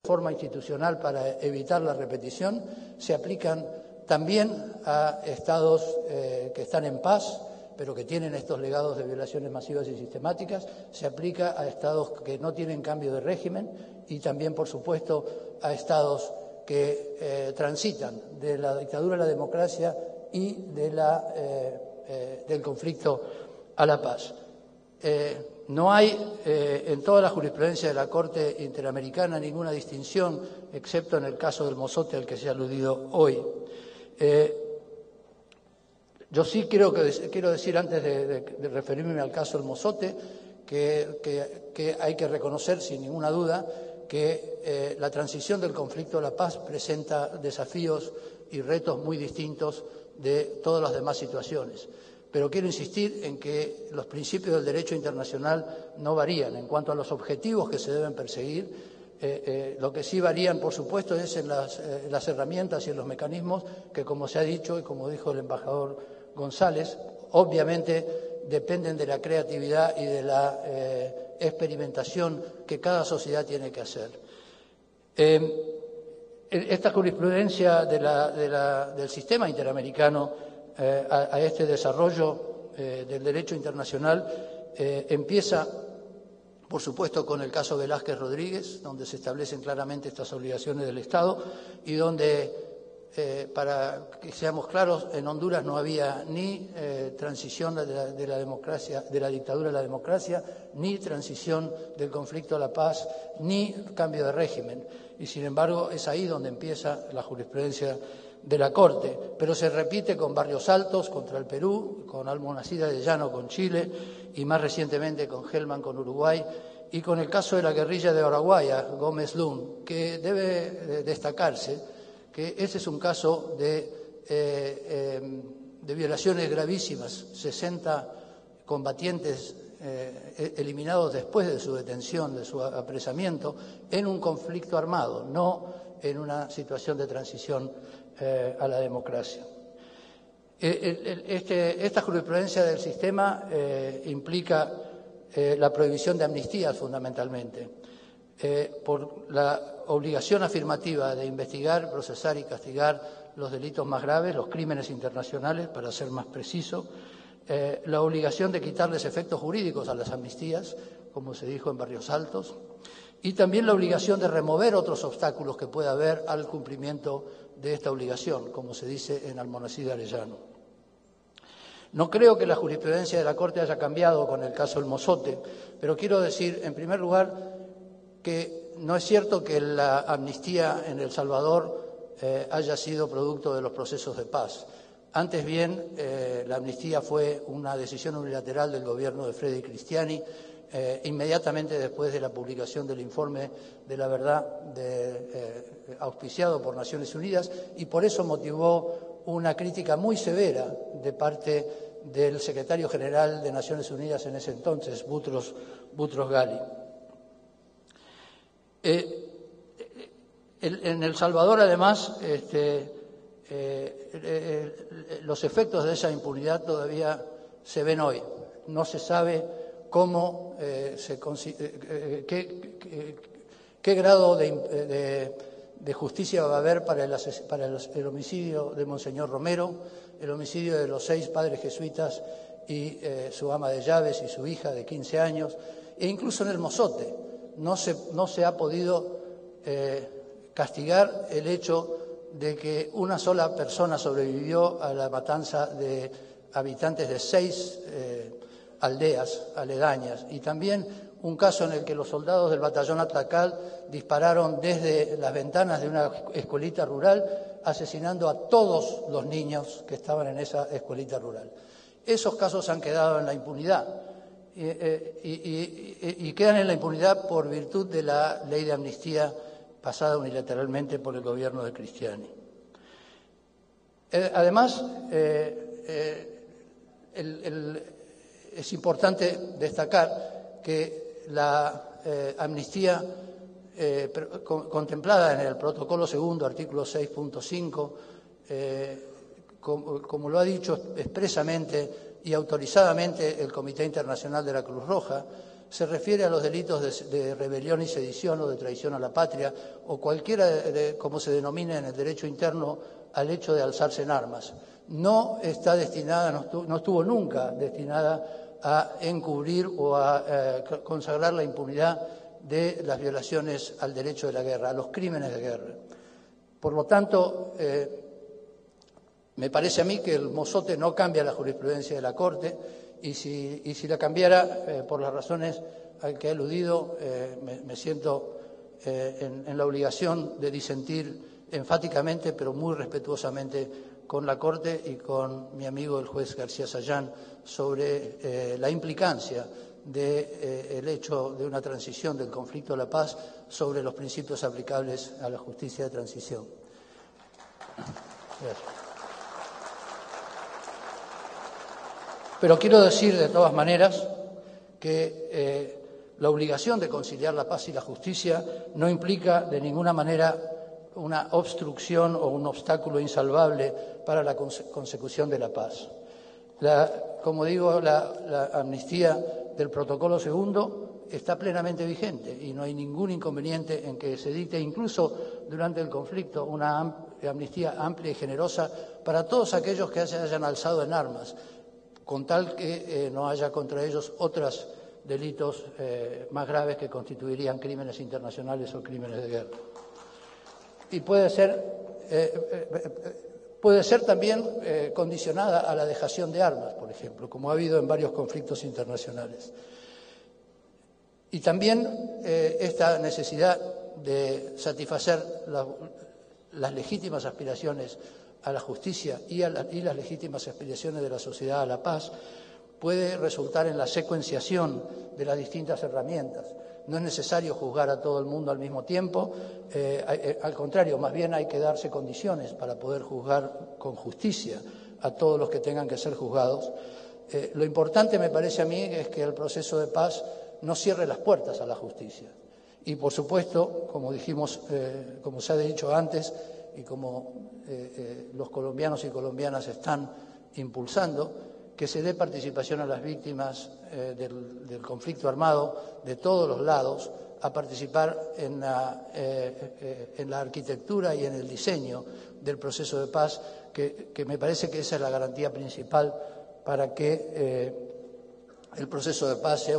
forma institucional para evitar la repetición se aplican también a estados que están en paz, pero que tienen estos legados de violaciones masivas y sistemáticas, se aplica a estados que no tienen cambio de régimen y también, por supuesto, a estados que transitan de la dictadura a la democracia y del conflicto a la paz. No hay en toda la jurisprudencia de la Corte Interamericana ninguna distinción, excepto en el caso del Mozote al que se ha aludido hoy. Yo sí quiero decir, antes de referirme al caso del Mozote, que hay que reconocer sin ninguna duda que la transición del conflicto a la paz presenta desafíos y retos muy distintos de todas las demás situaciones. Pero quiero insistir en que los principios del derecho internacional no varían en cuanto a los objetivos que se deben perseguir. Lo que sí varían, por supuesto, es en las herramientas y en los mecanismos que, como se ha dicho y como dijo el embajador González, obviamente dependen de la creatividad y de la experimentación que cada sociedad tiene que hacer. Esta jurisprudencia del sistema interamericano a este desarrollo del derecho internacional empieza, por supuesto, con el caso Velázquez Rodríguez, donde se establecen claramente estas obligaciones del Estado y donde, para que seamos claros, en Honduras no había ni transición de la democracia, de la dictadura a la democracia, ni transición del conflicto a la paz, ni cambio de régimen. Y, sin embargo, es ahí donde empieza la jurisprudencia de la Corte, pero se repite con Barrios Altos contra el Perú, con Almonacida de Llano con Chile y más recientemente con Hellman con Uruguay y con el caso de la guerrilla de Araguaia, Gómez Lund, que debe destacarse que ese es un caso de violaciones gravísimas, 60 combatientes eliminados después de su detención, de su apresamiento, en un conflicto armado, no en una situación de transición a la democracia. Esta jurisprudencia del sistema implica la prohibición de amnistías fundamentalmente, por la obligación afirmativa de investigar, procesar y castigar los delitos más graves, los crímenes internacionales, para ser más preciso, la obligación de quitarles efectos jurídicos a las amnistías, como se dijo en Barrios Altos, y también la obligación de remover otros obstáculos que pueda haber al cumplimiento de esta obligación, como se dice en Almonacida Arellano. No creo que la jurisprudencia de la Corte haya cambiado con el caso del Mozote, pero quiero decir, en primer lugar, que no es cierto que la amnistía en El Salvador haya sido producto de los procesos de paz. Antes bien, la amnistía fue una decisión unilateral del gobierno de Freddy Cristiani, inmediatamente después de la publicación del informe de la verdad auspiciado por Naciones Unidas, y por eso motivó una crítica muy severa de parte del secretario general de Naciones Unidas en ese entonces, Boutros Ghali. En El Salvador, además, los efectos de esa impunidad todavía se ven hoy. No se sabe cómo qué grado de justicia va a haber para el homicidio de Monseñor Romero, el homicidio de los 6 padres jesuitas y su ama de llaves y su hija de 15 años, e incluso en el Mozote no se ha podido castigar el hecho de que una sola persona sobrevivió a la matanza de habitantes de 6 aldeas aledañas, y también un caso en el que los soldados del batallón Atlacal dispararon desde las ventanas de una escuelita rural, asesinando a todos los niños que estaban en esa escuelita rural. Esos casos han quedado en la impunidad y quedan en la impunidad por virtud de la ley de amnistía pasada unilateralmente por el gobierno de Cristiani. Además, es importante destacar que la amnistía contemplada en el protocolo segundo, artículo 6.5, como lo ha dicho expresamente y autorizadamente el Comité Internacional de la Cruz Roja, se refiere a los delitos de rebelión y sedición o de traición a la patria, o cualquiera, como se denomina en el derecho interno, al hecho de alzarse en armas. No está destinada, no estuvo nunca destinada a encubrir o a consagrar la impunidad de las violaciones al derecho de la guerra, a los crímenes de guerra. Por lo tanto, me parece a mí que el mozote no cambia la jurisprudencia de la Corte, y si la cambiara, por las razones a que he aludido, me siento en la obligación de disentir enfáticamente, pero muy respetuosamente, con la Corte y con mi amigo el juez García Sayán sobre la implicancia del hecho de una transición del conflicto a la paz sobre los principios aplicables a la justicia de transición. Gracias. Pero quiero decir de todas maneras que la obligación de conciliar la paz y la justicia no implica de ninguna manera una obstrucción o un obstáculo insalvable para la consecución de la paz. Como digo, la amnistía del Protocolo Segundo está plenamente vigente y no hay ningún inconveniente en que se dicte, incluso durante el conflicto, una amnistía amplia y generosa para todos aquellos que se hayan alzado en armas, con tal que no haya contra ellos otros delitos más graves que constituirían crímenes internacionales o crímenes de guerra. Y puede ser también condicionada a la dejación de armas, por ejemplo, como ha habido en varios conflictos internacionales. Y también esta necesidad de satisfacer las legítimas aspiraciones a la justicia y las legítimas aspiraciones de la sociedad a la paz puede resultar en la secuenciación de las distintas herramientas. No es necesario juzgar a todo el mundo al mismo tiempo, al contrario, más bien hay que darse condiciones para poder juzgar con justicia a todos los que tengan que ser juzgados. Lo importante, me parece a mí, es que el proceso de paz no cierre las puertas a la justicia. Y, por supuesto, como dijimos, como se ha dicho antes y como los colombianos y colombianas están impulsando, que se dé participación a las víctimas del conflicto armado de todos los lados a participar en la arquitectura y en el diseño del proceso de paz, que me parece que esa es la garantía principal para que el proceso de paz sea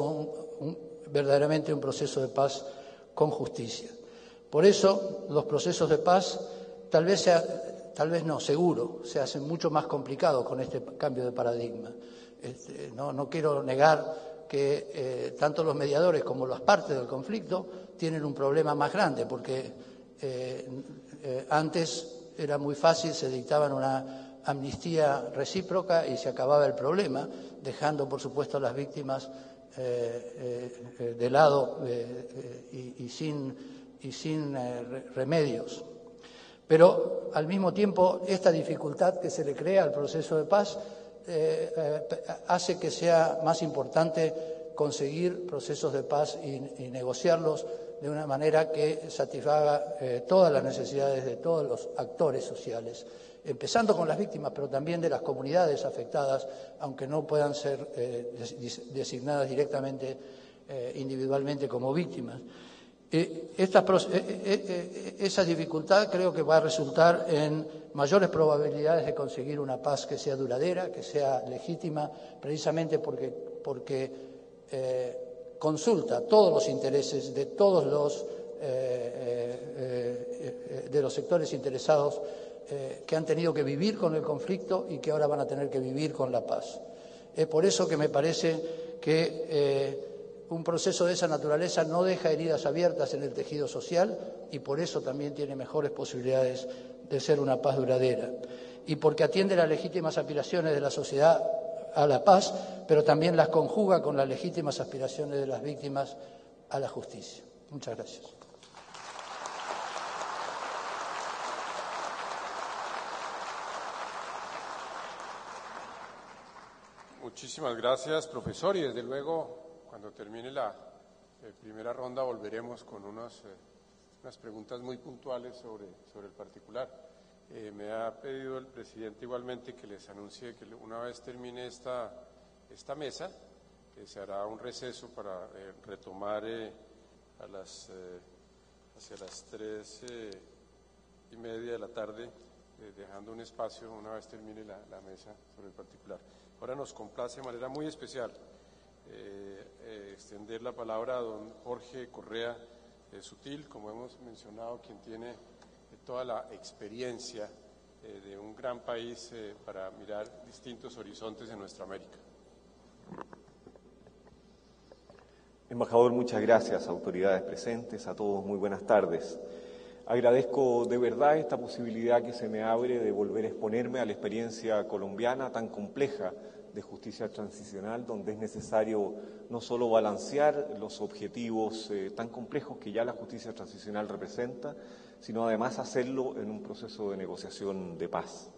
verdaderamente un proceso de paz con justicia. Por eso los procesos de paz seguro, se hacen mucho más complicados con este cambio de paradigma. No quiero negar que tanto los mediadores como las partes del conflicto tienen un problema más grande, porque antes era muy fácil, se dictaban una amnistía recíproca y se acababa el problema, dejando, por supuesto, a las víctimas de lado y sin remedios. Pero, al mismo tiempo, esta dificultad que se le crea al proceso de paz hace que sea más importante conseguir procesos de paz y negociarlos de una manera que satisfaga todas las necesidades de todos los actores sociales, empezando con las víctimas, pero también de las comunidades afectadas, aunque no puedan ser designadas directamente, individualmente como víctimas. Esa dificultad creo que va a resultar en mayores probabilidades de conseguir una paz que sea duradera, que sea legítima, precisamente porque consulta todos los intereses de todos los sectores interesados que han tenido que vivir con el conflicto y que ahora van a tener que vivir con la paz. Es por eso que me parece que un proceso de esa naturaleza no deja heridas abiertas en el tejido social y por eso también tiene mejores posibilidades de ser una paz duradera. Y porque atiende las legítimas aspiraciones de la sociedad a la paz, pero también las conjuga con las legítimas aspiraciones de las víctimas a la justicia. Muchas gracias. Muchísimas gracias, profesor, y desde luego, cuando termine la primera ronda, volveremos con unas preguntas muy puntuales sobre el particular. Me ha pedido el presidente igualmente que les anuncie que una vez termine esta mesa, se hará un receso para retomar hacia las 3:30 de la tarde, dejando un espacio una vez termine la mesa sobre el particular. Ahora nos complace de manera muy especial extender la palabra a don Jorge Correa Sutil, como hemos mencionado, quien tiene toda la experiencia de un gran país para mirar distintos horizontes en nuestra América. Embajador, muchas gracias, autoridades presentes, a todos muy buenas tardes. Agradezco de verdad esta posibilidad que se me abre de volver a exponerme a la experiencia colombiana tan compleja de justicia transicional, donde es necesario no solo balancear los objetivos tan complejos que ya la justicia transicional representa, sino además hacerlo en un proceso de negociación de paz.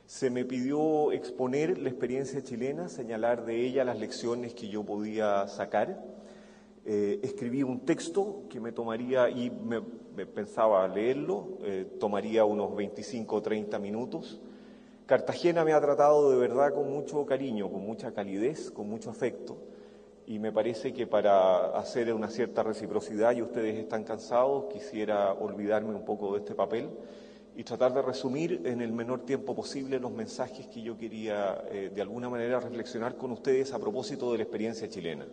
Se me pidió exponer la experiencia chilena, señalar de ella las lecciones que yo podía sacar. Escribí un texto que me tomaría, y me pensaba leerlo, tomaría unos 25 o 30 minutos. Cartagena me ha tratado de verdad con mucho cariño, con mucha calidez, con mucho afecto, y me parece que para hacer una cierta reciprocidad, y ustedes están cansados, quisiera olvidarme un poco de este papel y tratar de resumir en el menor tiempo posible los mensajes que yo quería de alguna manera reflexionar con ustedes a propósito de la experiencia chilena.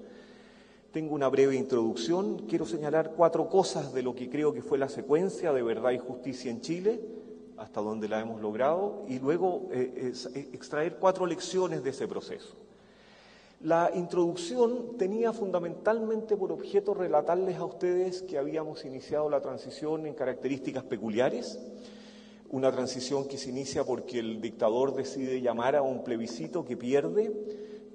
Tengo una breve introducción, quiero señalar 4 cosas de lo que creo que fue la secuencia de verdad y justicia en Chile, hasta donde la hemos logrado, y luego extraer 4 lecciones de ese proceso. La introducción tenía fundamentalmente por objeto relatarles a ustedes que habíamos iniciado la transición en características peculiares, una transición que se inicia porque el dictador decide llamar a un plebiscito que pierde,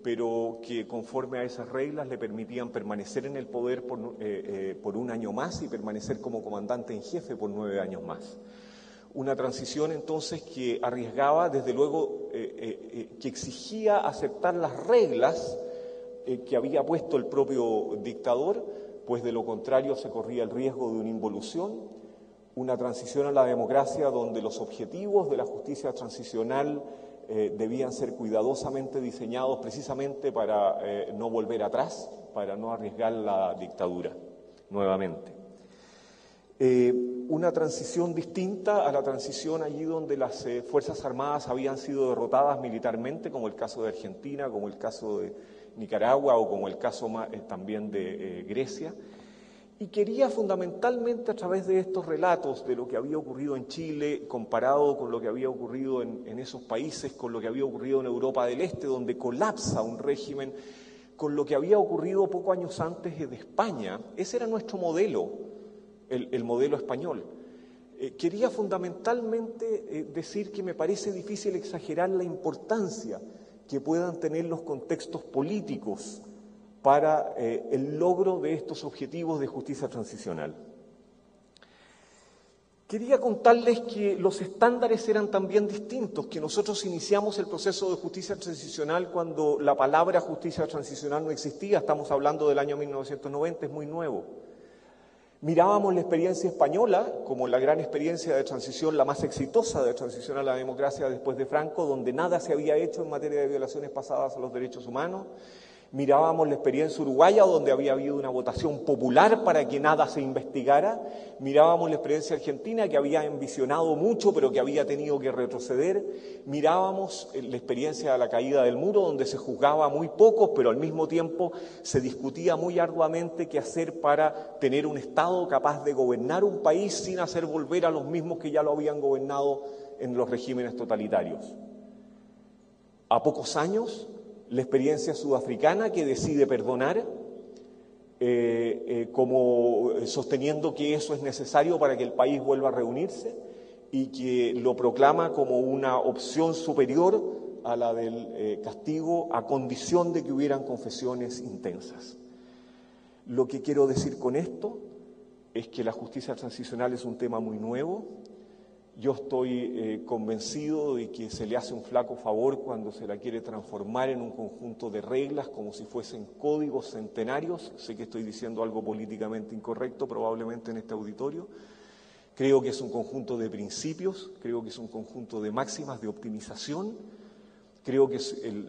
pero que conforme a esas reglas le permitían permanecer en el poder por un año más y permanecer como comandante en jefe por 9 años más. Una transición entonces que arriesgaba, desde luego, que exigía aceptar las reglas que había puesto el propio dictador, pues de lo contrario se corría el riesgo de una involución. Una transición a la democracia donde los objetivos de la justicia transicional debían ser cuidadosamente diseñados precisamente para no volver atrás, para no arriesgar la dictadura nuevamente. Una transición distinta a la transición allí donde las Fuerzas Armadas habían sido derrotadas militarmente, como el caso de Argentina, como el caso de Nicaragua o como el caso también de Grecia. Y quería fundamentalmente a través de estos relatos de lo que había ocurrido en Chile, comparado con lo que había ocurrido en esos países, con lo que había ocurrido en Europa del Este, donde colapsa un régimen, con lo que había ocurrido pocos años antes de España. Ese era nuestro modelo, el modelo español. Quería fundamentalmente decir que me parece difícil exagerar la importancia que puedan tener los contextos políticos para el logro de estos objetivos de justicia transicional. Quería contarles que los estándares eran también distintos, que nosotros iniciamos el proceso de justicia transicional cuando la palabra justicia transicional no existía, estamos hablando del año 1990, es muy nuevo. Mirábamos la experiencia española como la gran experiencia de transición, la más exitosa de transición a la democracia después de Franco, donde nada se había hecho en materia de violaciones pasadas a los derechos humanos. Mirábamos la experiencia uruguaya, donde había habido una votación popular para que nada se investigara. Mirábamos la experiencia argentina, que había ambicionado mucho, pero que había tenido que retroceder. Mirábamos la experiencia de la caída del muro, donde se juzgaba muy poco, pero al mismo tiempo se discutía muy arduamente qué hacer para tener un Estado capaz de gobernar un país sin hacer volver a los mismos que ya lo habían gobernado en los regímenes totalitarios. A pocos años, la experiencia sudafricana, que decide perdonar, como sosteniendo que eso es necesario para que el país vuelva a reunirse y que lo proclama como una opción superior a la del castigo, a condición de que hubieran confesiones intensas. Lo que quiero decir con esto es que la justicia transicional es un tema muy nuevo. Yo estoy convencido de que se le hace un flaco favor cuando se la quiere transformar en un conjunto de reglas como si fuesen códigos centenarios. Sé que estoy diciendo algo políticamente incorrecto probablemente en este auditorio. Creo que es un conjunto de principios, creo que es un conjunto de máximas de optimización. Creo que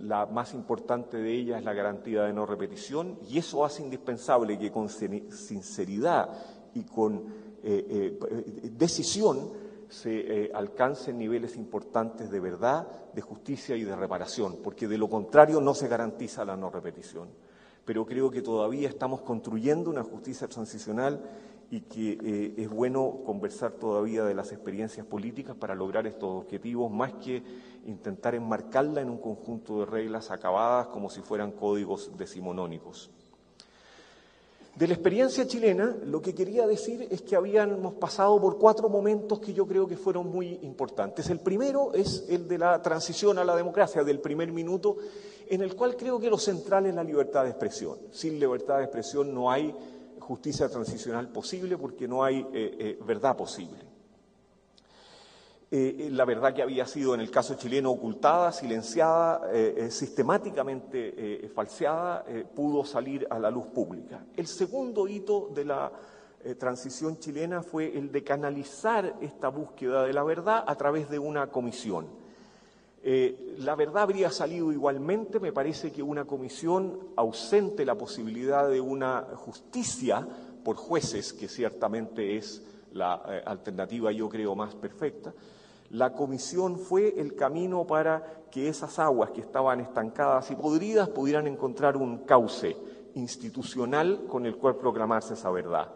la más importante de ellas es la garantía de no repetición, y eso hace indispensable que con sinceridad y con decisión se alcancen niveles importantes de verdad, de justicia y de reparación, porque de lo contrario no se garantiza la no repetición. Pero creo que todavía estamos construyendo una justicia transicional y que es bueno conversar todavía de las experiencias políticas para lograr estos objetivos, más que intentar enmarcarla en un conjunto de reglas acabadas como si fueran códigos decimonónicos. De la experiencia chilena, lo que quería decir es que habíamos pasado por 4 momentos que yo creo que fueron muy importantes. El primero es el de la transición a la democracia, del primer minuto, en el cual creo que lo central es la libertad de expresión. Sin libertad de expresión no hay justicia transicional posible, porque no hay verdad posible. La verdad que había sido en el caso chileno ocultada, silenciada, sistemáticamente falseada, pudo salir a la luz pública. El segundo hito de la transición chilena fue el de canalizar esta búsqueda de la verdad a través de una comisión. La verdad habría salido igualmente. Me parece que una comisión ausente la posibilidad de una justicia por jueces, que ciertamente es la alternativa, yo creo, más perfecta. La comisión fue el camino para que esas aguas que estaban estancadas y podridas pudieran encontrar un cauce institucional con el cual proclamarse esa verdad.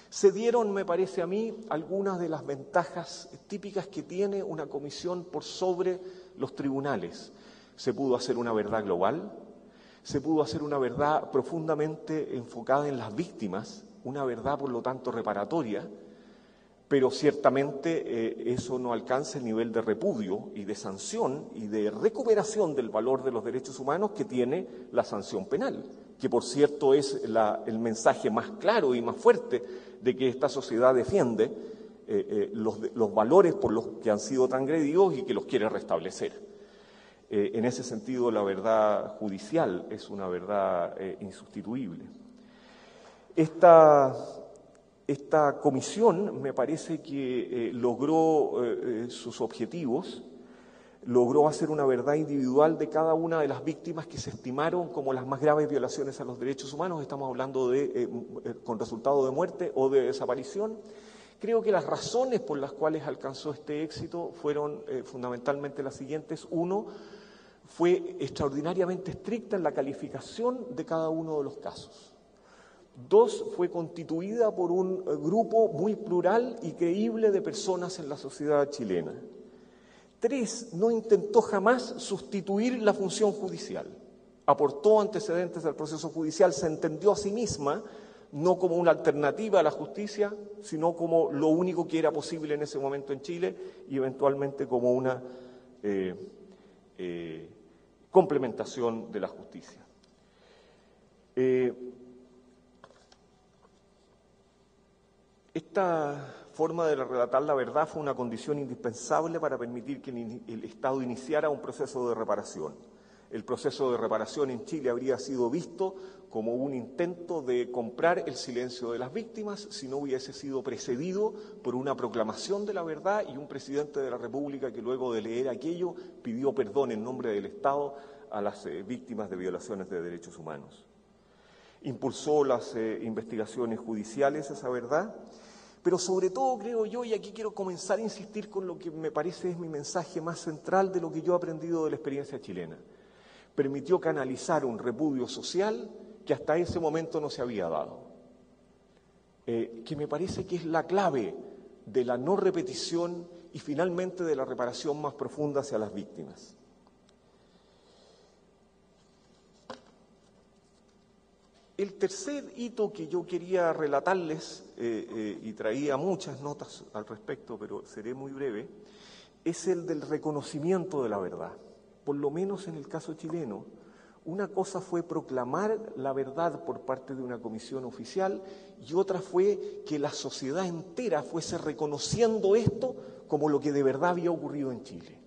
Se dieron, me parece a mí, algunas de las ventajas típicas que tiene una comisión por sobre los tribunales. Se pudo hacer una verdad global, se pudo hacer una verdad profundamente enfocada en las víctimas, una verdad por lo tanto reparatoria, pero ciertamente eso no alcanza el nivel de repudio y de sanción y de recuperación del valor de los derechos humanos que tiene la sanción penal, que por cierto es el mensaje más claro y más fuerte de que esta sociedad defiende los valores por los que han sido transgredidos y que los quiere restablecer. En ese sentido, la verdad judicial es una verdad insustituible. Esta comisión me parece que logró sus objetivos, logró hacer una verdad individual de cada una de las víctimas que se estimaron como las más graves violaciones a los derechos humanos. Estamos hablando de con resultado de muerte o de desaparición. Creo que las razones por las cuales alcanzó este éxito fueron fundamentalmente las siguientes. Uno, fue extraordinariamente estricta en la calificación de cada uno de los casos. 2, fue constituida por un grupo muy plural y creíble de personas en la sociedad chilena. 3, no intentó jamás sustituir la función judicial. Aportó antecedentes al proceso judicial, se entendió a sí misma no como una alternativa a la justicia, sino como lo único que era posible en ese momento en Chile y eventualmente como una complementación de la justicia. Esta forma de relatar la verdad fue una condición indispensable para permitir que el Estado iniciara un proceso de reparación. El proceso de reparación en Chile habría sido visto como un intento de comprar el silencio de las víctimas si no hubiese sido precedido por una proclamación de la verdad y un presidente de la República que luego de leer aquello pidió perdón en nombre del Estado a las víctimas de violaciones de derechos humanos. Impulsó las investigaciones judiciales, esa verdad, pero sobre todo creo yo, y aquí quiero comenzar a insistir con lo que me parece es mi mensaje más central de lo que yo he aprendido de la experiencia chilena, permitió canalizar un repudio social que hasta ese momento no se había dado, que me parece que es la clave de la no repetición y finalmente de la reparación más profunda hacia las víctimas. El tercer hito que yo quería relatarles, y traía muchas notas al respecto, pero seré muy breve, es el del reconocimiento de la verdad. Por lo menos en el caso chileno, una cosa fue proclamar la verdad por parte de una comisión oficial y otra fue que la sociedad entera fuese reconociendo esto como lo que de verdad había ocurrido en Chile.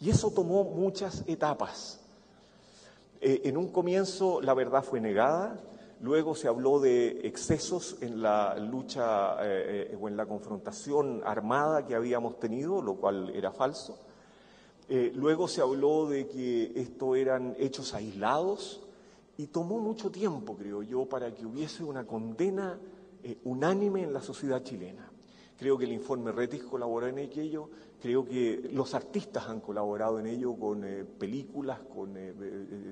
Y eso tomó muchas etapas. En un comienzo la verdad fue negada, luego se habló de excesos en la lucha o en la confrontación armada que habíamos tenido, lo cual era falso. Luego se habló de que esto eran hechos aislados y tomó mucho tiempo, creo yo, para que hubiese una condena unánime en la sociedad chilena. Creo que el informe Rettig colaboró en aquello, creo que los artistas han colaborado en ello con películas, con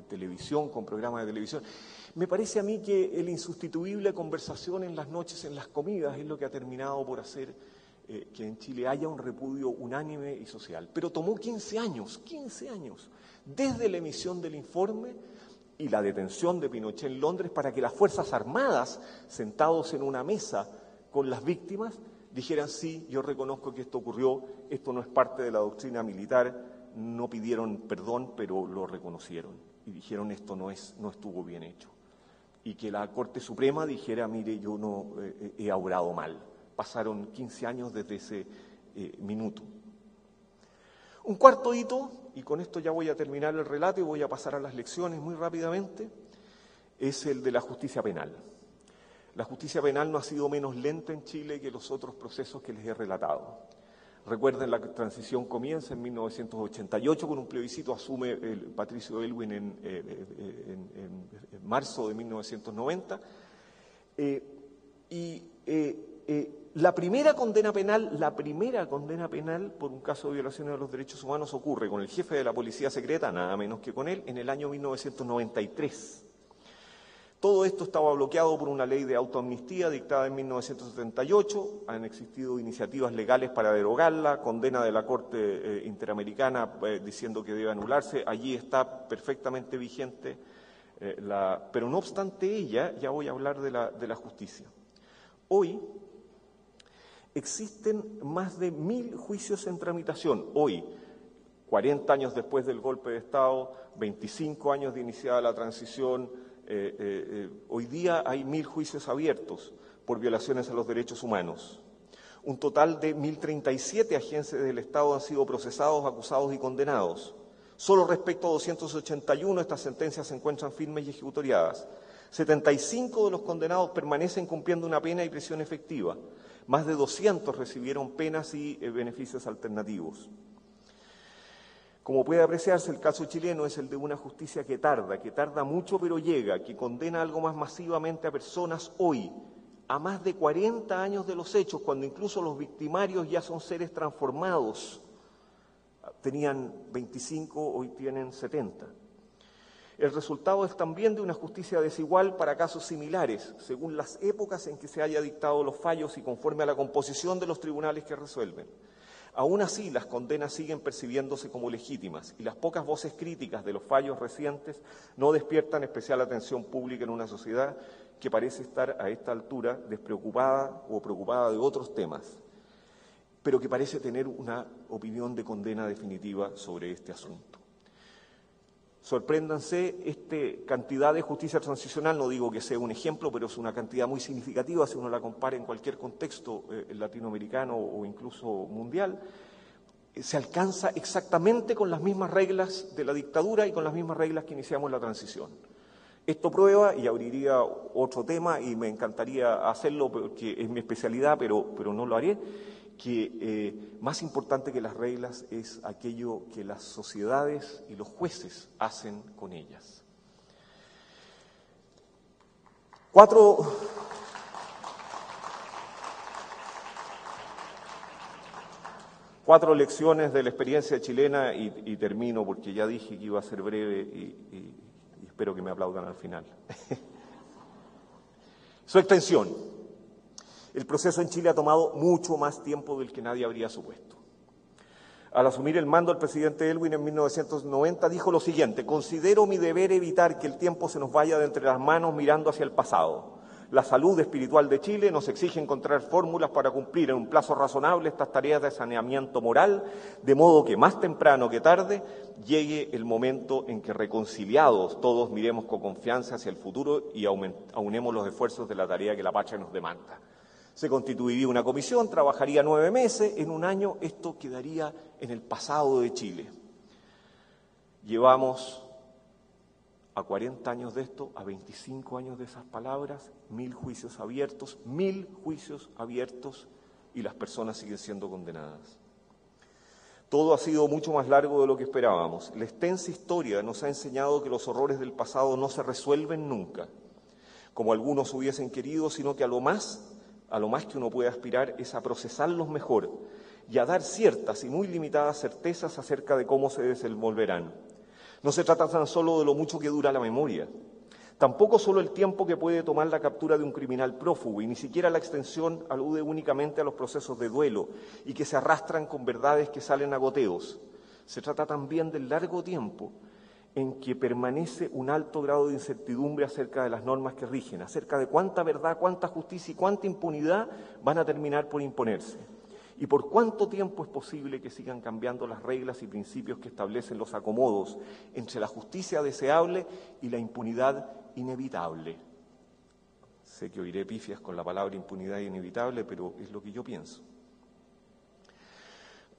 televisión, con programas de televisión. Me parece a mí que el insustituible conversación en las noches, en las comidas, es lo que ha terminado por hacer que en Chile haya un repudio unánime y social. Pero tomó 15 años, desde la emisión del informe y la detención de Pinochet en Londres para que las Fuerzas Armadas, sentados en una mesa con las víctimas, dijeran: sí, yo reconozco que esto ocurrió, esto no es parte de la doctrina militar, no pidieron perdón, pero lo reconocieron y dijeron: esto no estuvo bien hecho. Y que la Corte Suprema dijera: mire, yo no he obrado mal. Pasaron 15 años desde ese minuto. Un cuarto hito, y con esto ya voy a terminar el relato y voy a pasar a las lecciones muy rápidamente, es el de la justicia penal. La justicia penal no ha sido menos lenta en Chile que los otros procesos que les he relatado. Recuerden, la transición comienza en 1988 con un plebiscito, asume Patricio Aylwin en marzo de 1990, la primera condena penal por un caso de violaciones de los derechos humanos ocurre con el jefe de la policía secreta, nada menos que con él, en el año 1993. Todo esto estaba bloqueado por una ley de autoamnistía dictada en 1978, han existido iniciativas legales para derogarla, condena de la Corte Interamericana diciendo que debe anularse, allí está perfectamente vigente, pero no obstante ella, ya voy a hablar de la justicia. Hoy existen más de 1000 juicios en tramitación. Hoy, 40 años después del golpe de Estado, 25 años de iniciada la transición, hoy día hay 1000 juicios abiertos por violaciones a los derechos humanos. Un total de 1037 agentes del Estado han sido procesados, acusados y condenados. Solo respecto a 281 estas sentencias se encuentran firmes y ejecutoriadas. 75 de los condenados permanecen cumpliendo una pena y prisión efectiva. Más de 200 recibieron penas y beneficios alternativos. Como puede apreciarse, el caso chileno es el de una justicia que tarda mucho pero llega, que condena algo más masivamente a personas hoy, a más de 40 años de los hechos, cuando incluso los victimarios ya son seres transformados. Tenían 25, hoy tienen 70. El resultado es también de una justicia desigual para casos similares, según las épocas en que se haya dictado los fallos y conforme a la composición de los tribunales que resuelven. Aún así, las condenas siguen percibiéndose como legítimas y las pocas voces críticas de los fallos recientes no despiertan especial atención pública en una sociedad que parece estar a esta altura despreocupada o preocupada de otros temas, pero que parece tener una opinión de condena definitiva sobre este asunto. Sorpréndanse, esta cantidad de justicia transicional, no digo que sea un ejemplo, pero es una cantidad muy significativa si uno la compara en cualquier contexto latinoamericano o incluso mundial, se alcanza exactamente con las mismas reglas de la dictadura y con las mismas reglas que iniciamos la transición. Esto prueba, y abriría otro tema, y me encantaría hacerlo porque es mi especialidad, pero no lo haré, que más importante que las reglas es aquello que las sociedades y los jueces hacen con ellas. Cuatro lecciones de la experiencia chilena y termino porque ya dije que iba a ser breve y espero que me aplaudan al final. Su extensión. El proceso en Chile ha tomado mucho más tiempo del que nadie habría supuesto. Al asumir el mando, el presidente Aylwin en 1990 dijo lo siguiente: considero mi deber evitar que el tiempo se nos vaya de entre las manos mirando hacia el pasado. La salud espiritual de Chile nos exige encontrar fórmulas para cumplir en un plazo razonable estas tareas de saneamiento moral, de modo que más temprano que tarde llegue el momento en que reconciliados todos miremos con confianza hacia el futuro y aunemos los esfuerzos de la tarea que la patria nos demanda. Se constituiría una comisión, trabajaría 9 meses, en un año esto quedaría en el pasado de Chile. Llevamos a 40 años de esto, a 25 años de esas palabras, 1000 juicios abiertos, y las personas siguen siendo condenadas. Todo ha sido mucho más largo de lo que esperábamos. La extensa historia nos ha enseñado que los horrores del pasado no se resuelven nunca, como algunos hubiesen querido, sino que a lo más que uno puede aspirar es a procesarlos mejor y a dar ciertas y muy limitadas certezas acerca de cómo se desenvolverán. No se trata tan solo de lo mucho que dura la memoria, tampoco solo el tiempo que puede tomar la captura de un criminal prófugo, y ni siquiera la extensión alude únicamente a los procesos de duelo y que se arrastran con verdades que salen a goteos. Se trata también del largo tiempo en que permanece un alto grado de incertidumbre acerca de las normas que rigen, acerca de cuánta verdad, cuánta justicia y cuánta impunidad van a terminar por imponerse. ¿Y por cuánto tiempo es posible que sigan cambiando las reglas y principios que establecen los acomodos entre la justicia deseable y la impunidad inevitable? Sé que oiré pifias con la palabra impunidad inevitable, pero es lo que yo pienso.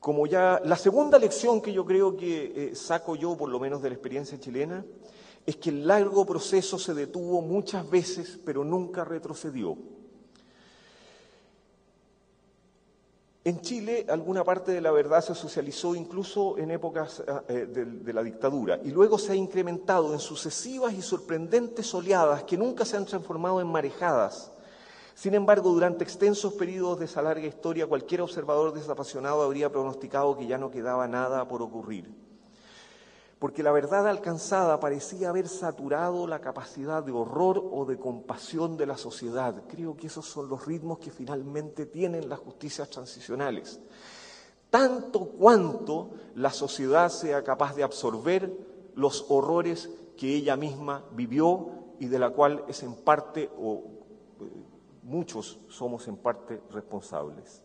Como ya la segunda lección que yo creo que saco yo, por lo menos de la experiencia chilena, es que el largo proceso se detuvo muchas veces, pero nunca retrocedió. En Chile, alguna parte de la verdad se socializó incluso en épocas de la dictadura y luego se ha incrementado en sucesivas y sorprendentes oleadas que nunca se han transformado en marejadas. Sin embargo, durante extensos periodos de esa larga historia, cualquier observador desapasionado habría pronosticado que ya no quedaba nada por ocurrir, porque la verdad alcanzada parecía haber saturado la capacidad de horror o de compasión de la sociedad. Creo que esos son los ritmos que finalmente tienen las justicias transicionales. Tanto cuanto la sociedad sea capaz de absorber los horrores que ella misma vivió y de la cual es en parte, o muchos somos en parte responsables.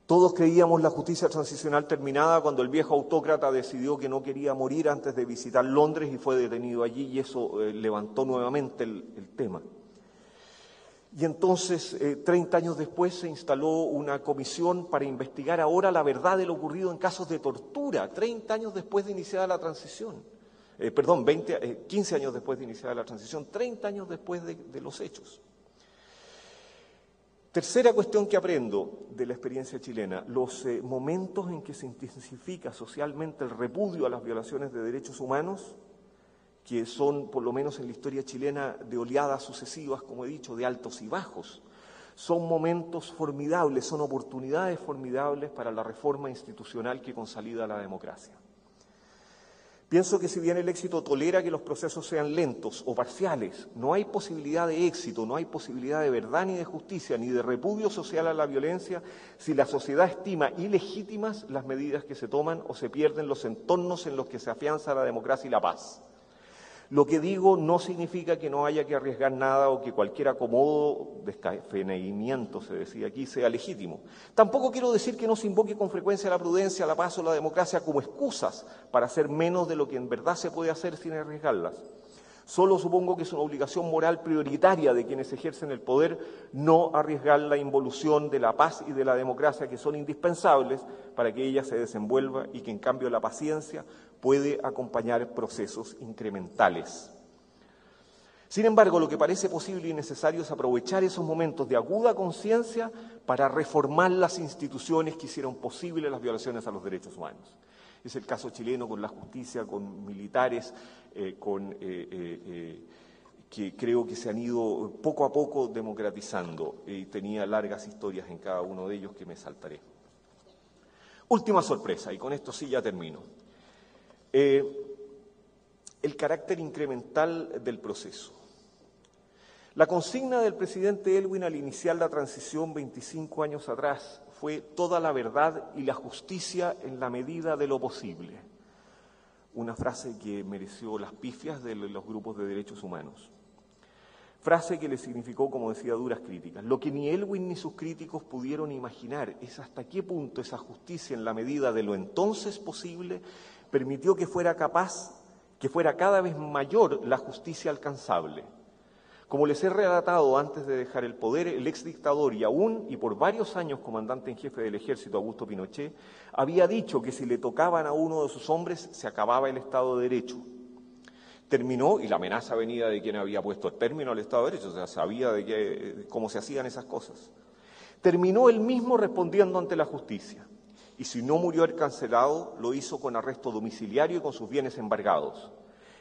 Todos creíamos la justicia transicional terminada cuando el viejo autócrata decidió que no quería morir antes de visitar Londres y fue detenido allí, y eso levantó nuevamente el tema. Y entonces, 30 años después, se instaló una comisión para investigar ahora la verdad de lo ocurrido en casos de tortura, 30 años después de iniciada la transición. 15 años después de iniciada la transición, 30 años después de los hechos. Tercera cuestión que aprendo de la experiencia chilena: los momentos en que se intensifica socialmente el repudio a las violaciones de derechos humanos, que son, por lo menos en la historia chilena, de oleadas sucesivas, como he dicho, de altos y bajos, son momentos formidables, son oportunidades formidables para la reforma institucional que consolida la democracia. Pienso que si bien el éxito tolera que los procesos sean lentos o parciales, no hay posibilidad de éxito, no hay posibilidad de verdad ni de justicia, ni de repudio social a la violencia, si la sociedad estima ilegítimas las medidas que se toman o se pierden los entornos en los que se afianza la democracia y la paz. Lo que digo no significa que no haya que arriesgar nada o que cualquier acomodo, descafeneimiento, se decía aquí, sea legítimo. Tampoco quiero decir que no se invoque con frecuencia la prudencia, la paz o la democracia como excusas para hacer menos de lo que en verdad se puede hacer sin arriesgarlas. Solo supongo que es una obligación moral prioritaria de quienes ejercen el poder no arriesgar la involución de la paz y de la democracia, que son indispensables para que ella se desenvuelva, y que en cambio la paciencia puede acompañar procesos incrementales. Sin embargo, lo que parece posible y necesario es aprovechar esos momentos de aguda conciencia para reformar las instituciones que hicieron posible las violaciones a los derechos humanos. Es el caso chileno con la justicia, con militares, que creo que se han ido poco a poco democratizando, y tenía largas historias en cada uno de ellos que me saltaré. Última sorpresa, y con esto sí ya termino. El carácter incremental del proceso. La consigna del presidente Elwin al iniciar la transición 25 años atrás fue toda la verdad y la justicia en la medida de lo posible. Una frase que mereció las pifias de los grupos de derechos humanos. Frase que le significó, como decía, duras críticas. Lo que ni Elwin ni sus críticos pudieron imaginar es hasta qué punto esa justicia en la medida de lo entonces posible permitió que fuera cada vez mayor la justicia alcanzable. Como les he relatado antes de dejar el poder, el exdictador y por varios años comandante en jefe del ejército, Augusto Pinochet, había dicho que si le tocaban a uno de sus hombres se acababa el Estado de Derecho. Terminó, y la amenaza venía de quien había puesto el término al Estado de Derecho, o sea, sabía cómo se hacían esas cosas. Terminó él mismo respondiendo ante la justicia. y si no murió encarcelado, lo hizo con arresto domiciliario y con sus bienes embargados.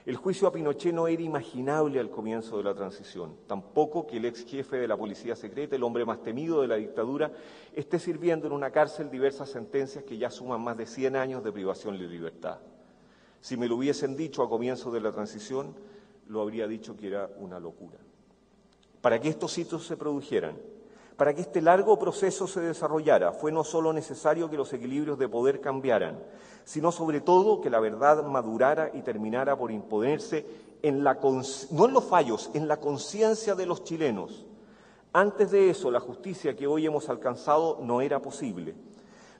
El juicio a Pinochet no era imaginable al comienzo de la transición, tampoco que el ex jefe de la policía secreta, el hombre más temido de la dictadura, esté sirviendo en una cárcel diversas sentencias que ya suman más de 100 años de privación de libertad. Si me lo hubiesen dicho a comienzo de la transición, lo habría dicho que era una locura. Para que estos hitos se produjeran, para que este largo proceso se desarrollara, fue no solo necesario que los equilibrios de poder cambiaran, sino sobre todo que la verdad madurara y terminara por imponerse no en los fallos, en la conciencia de los chilenos. Antes de eso, la justicia que hoy hemos alcanzado no era posible.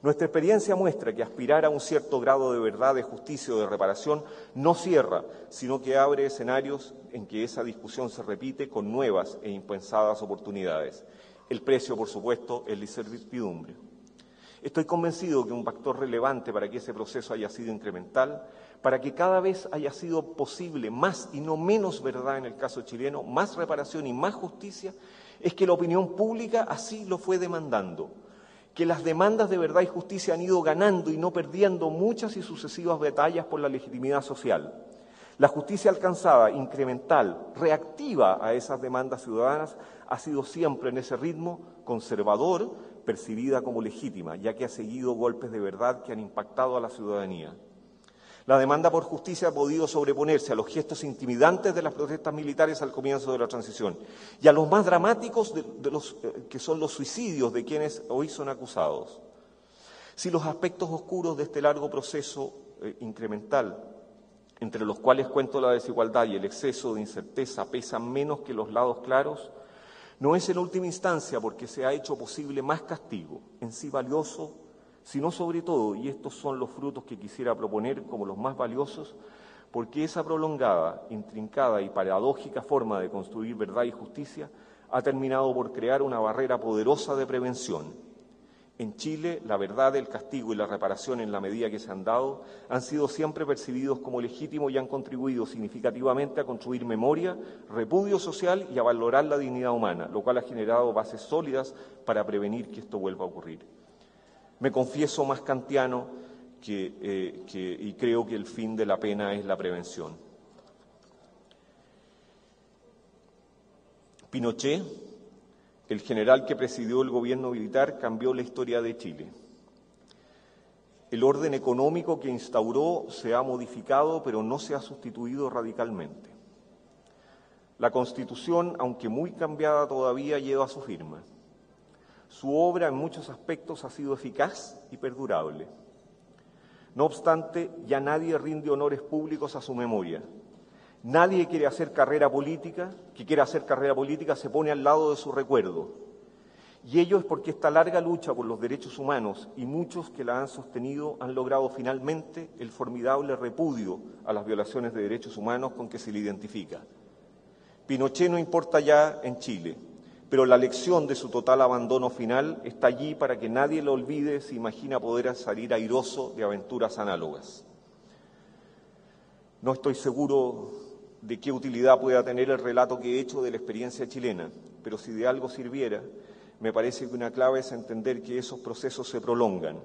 Nuestra experiencia muestra que aspirar a un cierto grado de verdad, de justicia o de reparación no cierra, sino que abre escenarios en que esa discusión se repite con nuevas e impensadas oportunidades. El precio, por supuesto, es la incertidumbre. Estoy convencido que un factor relevante para que ese proceso haya sido incremental, para que cada vez haya sido posible más y no menos verdad en el caso chileno, más reparación y más justicia, es que la opinión pública así lo fue demandando, que las demandas de verdad y justicia han ido ganando y no perdiendo muchas y sucesivas batallas por la legitimidad social. La justicia alcanzada, incremental, reactiva a esas demandas ciudadanas, ha sido siempre en ese ritmo conservador, percibida como legítima, ya que ha seguido golpes de verdad que han impactado a la ciudadanía. La demanda por justicia ha podido sobreponerse a los gestos intimidantes de las protestas militares al comienzo de la transición y a los más dramáticos que son los suicidios de quienes hoy son acusados. Si los aspectos oscuros de este largo proceso incremental, entre los cuales cuento la desigualdad y el exceso de incerteza, pesan menos que los lados claros, no es en última instancia porque se ha hecho posible más castigo, en sí valioso, sino sobre todo, y estos son los frutos que quisiera proponer como los más valiosos, porque esa prolongada, intrincada y paradójica forma de construir verdad y justicia ha terminado por crear una barrera poderosa de prevención. En Chile, la verdad, el castigo y la reparación, en la medida que se han dado, han sido siempre percibidos como legítimos y han contribuido significativamente a construir memoria, repudio social y a valorar la dignidad humana, lo cual ha generado bases sólidas para prevenir que esto vuelva a ocurrir. Me confieso más kantiano y creo que el fin de la pena es la prevención. Pinochet, el general que presidió el gobierno militar, cambió la historia de Chile. El orden económico que instauró se ha modificado, pero no se ha sustituido radicalmente. La Constitución, aunque muy cambiada todavía, lleva su firma. Su obra en muchos aspectos ha sido eficaz y perdurable. No obstante, ya nadie rinde honores públicos a su memoria. Nadie que quiera hacer carrera política se pone al lado de su recuerdo. Y ello es porque esta larga lucha por los derechos humanos y muchos que la han sostenido han logrado finalmente el formidable repudio a las violaciones de derechos humanos con que se le identifica. Pinochet no importa ya en Chile, pero la lección de su total abandono final está allí para que nadie lo olvide si imagina poder salir airoso de aventuras análogas. No estoy seguro de qué utilidad pueda tener el relato que he hecho de la experiencia chilena, pero si de algo sirviera, me parece que una clave es entender que esos procesos se prolongan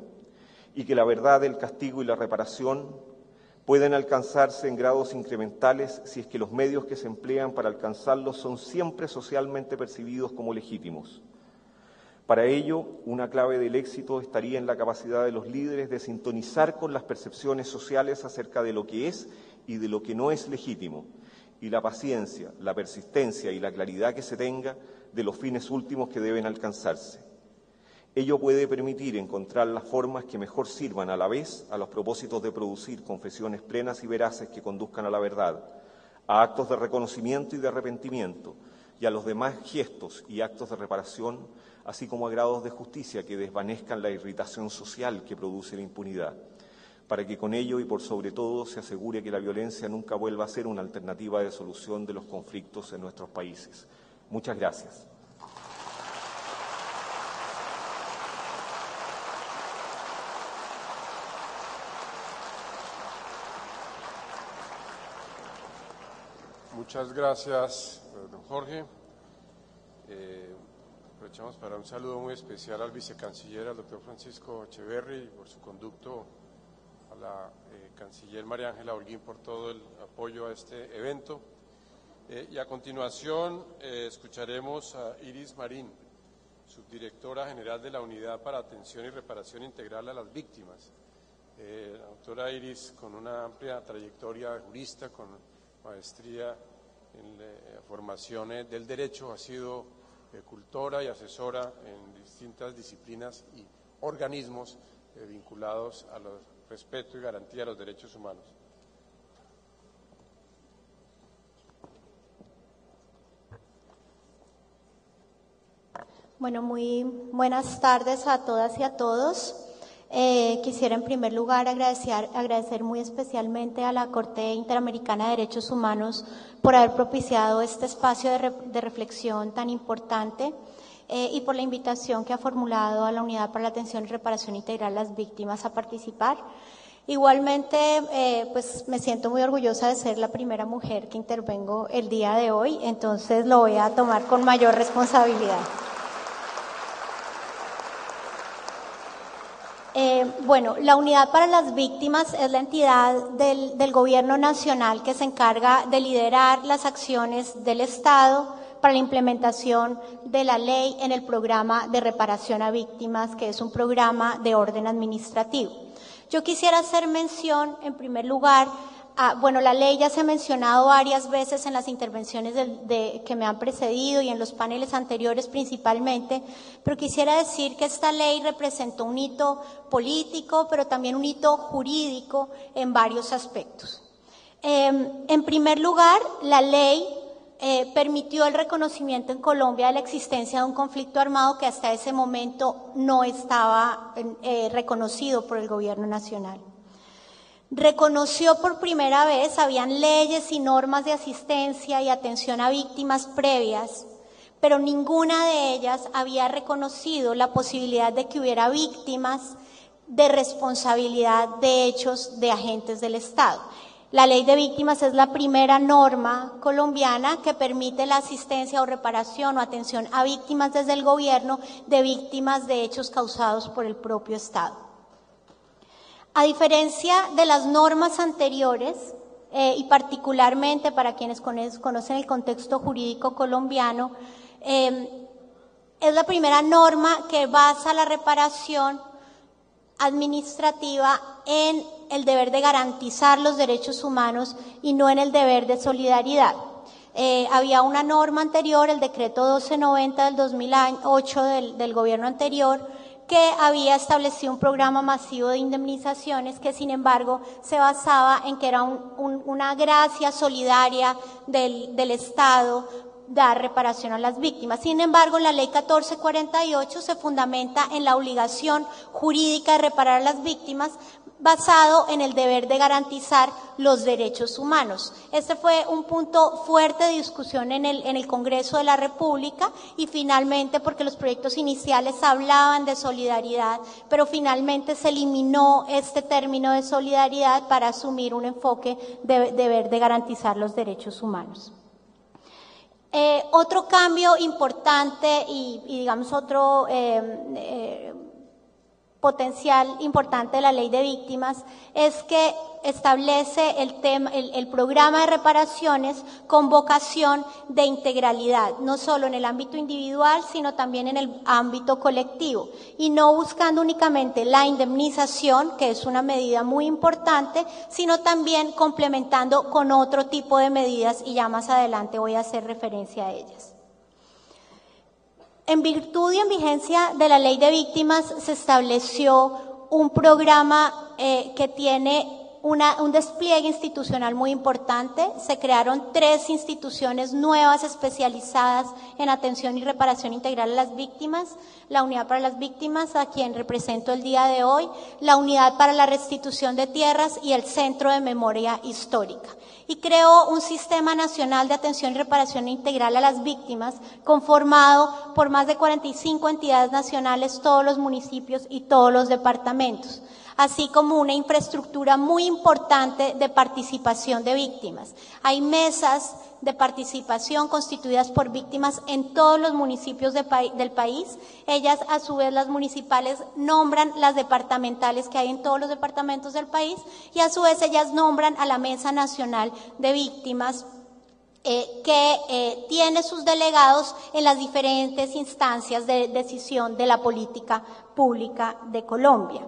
y que la verdad, el castigo y la reparación pueden alcanzarse en grados incrementales si es que los medios que se emplean para alcanzarlos son siempre socialmente percibidos como legítimos. Para ello, una clave del éxito estaría en la capacidad de los líderes de sintonizar con las percepciones sociales acerca de lo que es y de lo que no es legítimo, y la paciencia, la persistencia y la claridad que se tenga de los fines últimos que deben alcanzarse. Ello puede permitir encontrar las formas que mejor sirvan a la vez a los propósitos de producir confesiones plenas y veraces que conduzcan a la verdad, a actos de reconocimiento y de arrepentimiento, y a los demás gestos y actos de reparación, así como a grados de justicia que desvanezcan la irritación social que produce la impunidad, para que con ello y por sobre todo se asegure que la violencia nunca vuelva a ser una alternativa de solución de los conflictos en nuestros países. Muchas gracias. Muchas gracias, don Jorge. aprovechamos para un saludo muy especial al vicecanciller, al doctor Francisco Echeverri, por su conducto, a la canciller María Ángela Holguín por todo el apoyo a este evento. Y a continuación escucharemos a Iris Marín, subdirectora general de la Unidad para Atención y Reparación Integral a las Víctimas. La doctora Iris, con una amplia trayectoria de jurista, con maestría en formación del derecho, ha sido cultora y asesora en distintas disciplinas y organismos vinculados al respeto y garantía de los derechos humanos. Bueno, muy buenas tardes a todas y a todos. Quisiera en primer lugar agradecer muy especialmente a la Corte Interamericana de Derechos Humanos por haber propiciado este espacio de reflexión tan importante y por la invitación que ha formulado a la Unidad para la Atención y Reparación Integral a las Víctimas a participar. Igualmente, pues me siento muy orgullosa de ser la primera mujer que intervengo el día de hoy, entonces lo voy a tomar con mayor responsabilidad. Bueno, la Unidad para las Víctimas es la entidad del Gobierno Nacional que se encarga de liderar las acciones del Estado para la implementación de la ley en el programa de reparación a víctimas, que es un programa de orden administrativo. Yo quisiera hacer mención, en primer lugar, bueno, la ley ya se ha mencionado varias veces en las intervenciones que me han precedido y en los paneles anteriores principalmente, pero quisiera decir que esta ley representó un hito político, pero también un hito jurídico en varios aspectos. En primer lugar, la ley permitió el reconocimiento en Colombia de la existencia de un conflicto armado que hasta ese momento no estaba reconocido por el Gobierno Nacional. Reconoció por primera vez, habían leyes y normas de asistencia y atención a víctimas previas, pero ninguna de ellas había reconocido la posibilidad de que hubiera víctimas de responsabilidad de hechos de agentes del Estado. La ley de víctimas es la primera norma colombiana que permite la asistencia o reparación o atención a víctimas desde el gobierno de víctimas de hechos causados por el propio Estado. A diferencia de las normas anteriores, y particularmente para quienes conocen el contexto jurídico colombiano, es la primera norma que basa la reparación administrativa en el deber de garantizar los derechos humanos y no en el deber de solidaridad. Había una norma anterior, el decreto 1290 del 2008 del gobierno anterior, que había establecido un programa masivo de indemnizaciones que, sin embargo, se basaba en que era una gracia solidaria del Estado dar reparación a las víctimas. Sin embargo, la ley 1448 se fundamenta en la obligación jurídica de reparar a las víctimas basado en el deber de garantizar los derechos humanos. Este fue un punto fuerte de discusión en el Congreso de la República y finalmente, porque los proyectos iniciales hablaban de solidaridad, pero finalmente se eliminó este término de solidaridad para asumir un enfoque de deber de garantizar los derechos humanos. Otro cambio importante y digamos otro potencial importante de la ley de víctimas es que establece el programa de reparaciones con vocación de integralidad, no solo en el ámbito individual, sino también en el ámbito colectivo, y no buscando únicamente la indemnización, que es una medida muy importante, sino también complementando con otro tipo de medidas, y ya más adelante voy a hacer referencia a ellas. En virtud y en vigencia de la ley de víctimas se estableció un programa que tiene un despliegue institucional muy importante. Se crearon 3 instituciones nuevas especializadas en atención y reparación integral a las víctimas: la Unidad para las Víctimas, a quien represento el día de hoy, la Unidad para la Restitución de Tierras y el Centro de Memoria Histórica. Y creó un Sistema Nacional de Atención y Reparación Integral a las Víctimas, conformado por más de 45 entidades nacionales, todos los municipios y todos los departamentos. así como una infraestructura muy importante de participación de víctimas. Hay mesas de participación constituidas por víctimas en todos los municipios del país. Ellas, a su vez, las municipales, nombran las departamentales que hay en todos los departamentos del país, y a su vez ellas nombran a la Mesa Nacional de Víctimas, que tiene sus delegados en las diferentes instancias de decisión de la política pública de Colombia.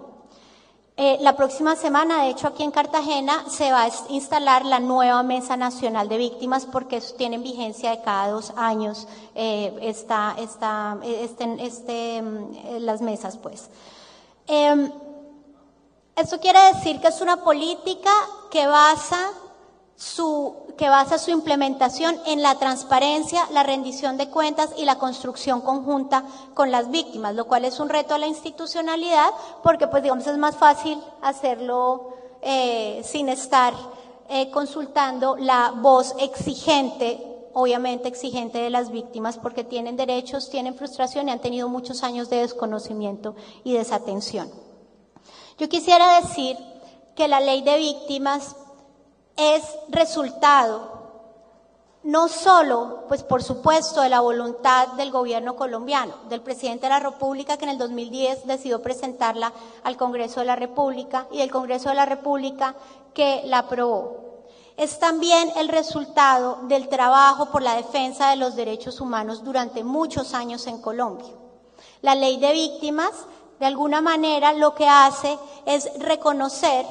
La próxima semana, de hecho, aquí en Cartagena se va a instalar la nueva Mesa Nacional de Víctimas, porque tienen vigencia de cada 2 años las mesas, pues. Esto quiere decir que es una política que basa su implementación en la transparencia, la rendición de cuentas y la construcción conjunta con las víctimas, lo cual es un reto a la institucionalidad, porque pues digamos es más fácil hacerlo sin estar consultando la voz exigente, obviamente exigente, de las víctimas, porque tienen derechos, tienen frustración y han tenido muchos años de desconocimiento y desatención. Yo quisiera decir que la ley de víctimas es resultado no solo, pues por supuesto, de la voluntad del gobierno colombiano, del presidente de la República, que en el 2010 decidió presentarla al Congreso de la República, y del Congreso de la República que la aprobó. Es también el resultado del trabajo por la defensa de los derechos humanos durante muchos años en Colombia. La ley de víctimas, de alguna manera, lo que hace es reconocer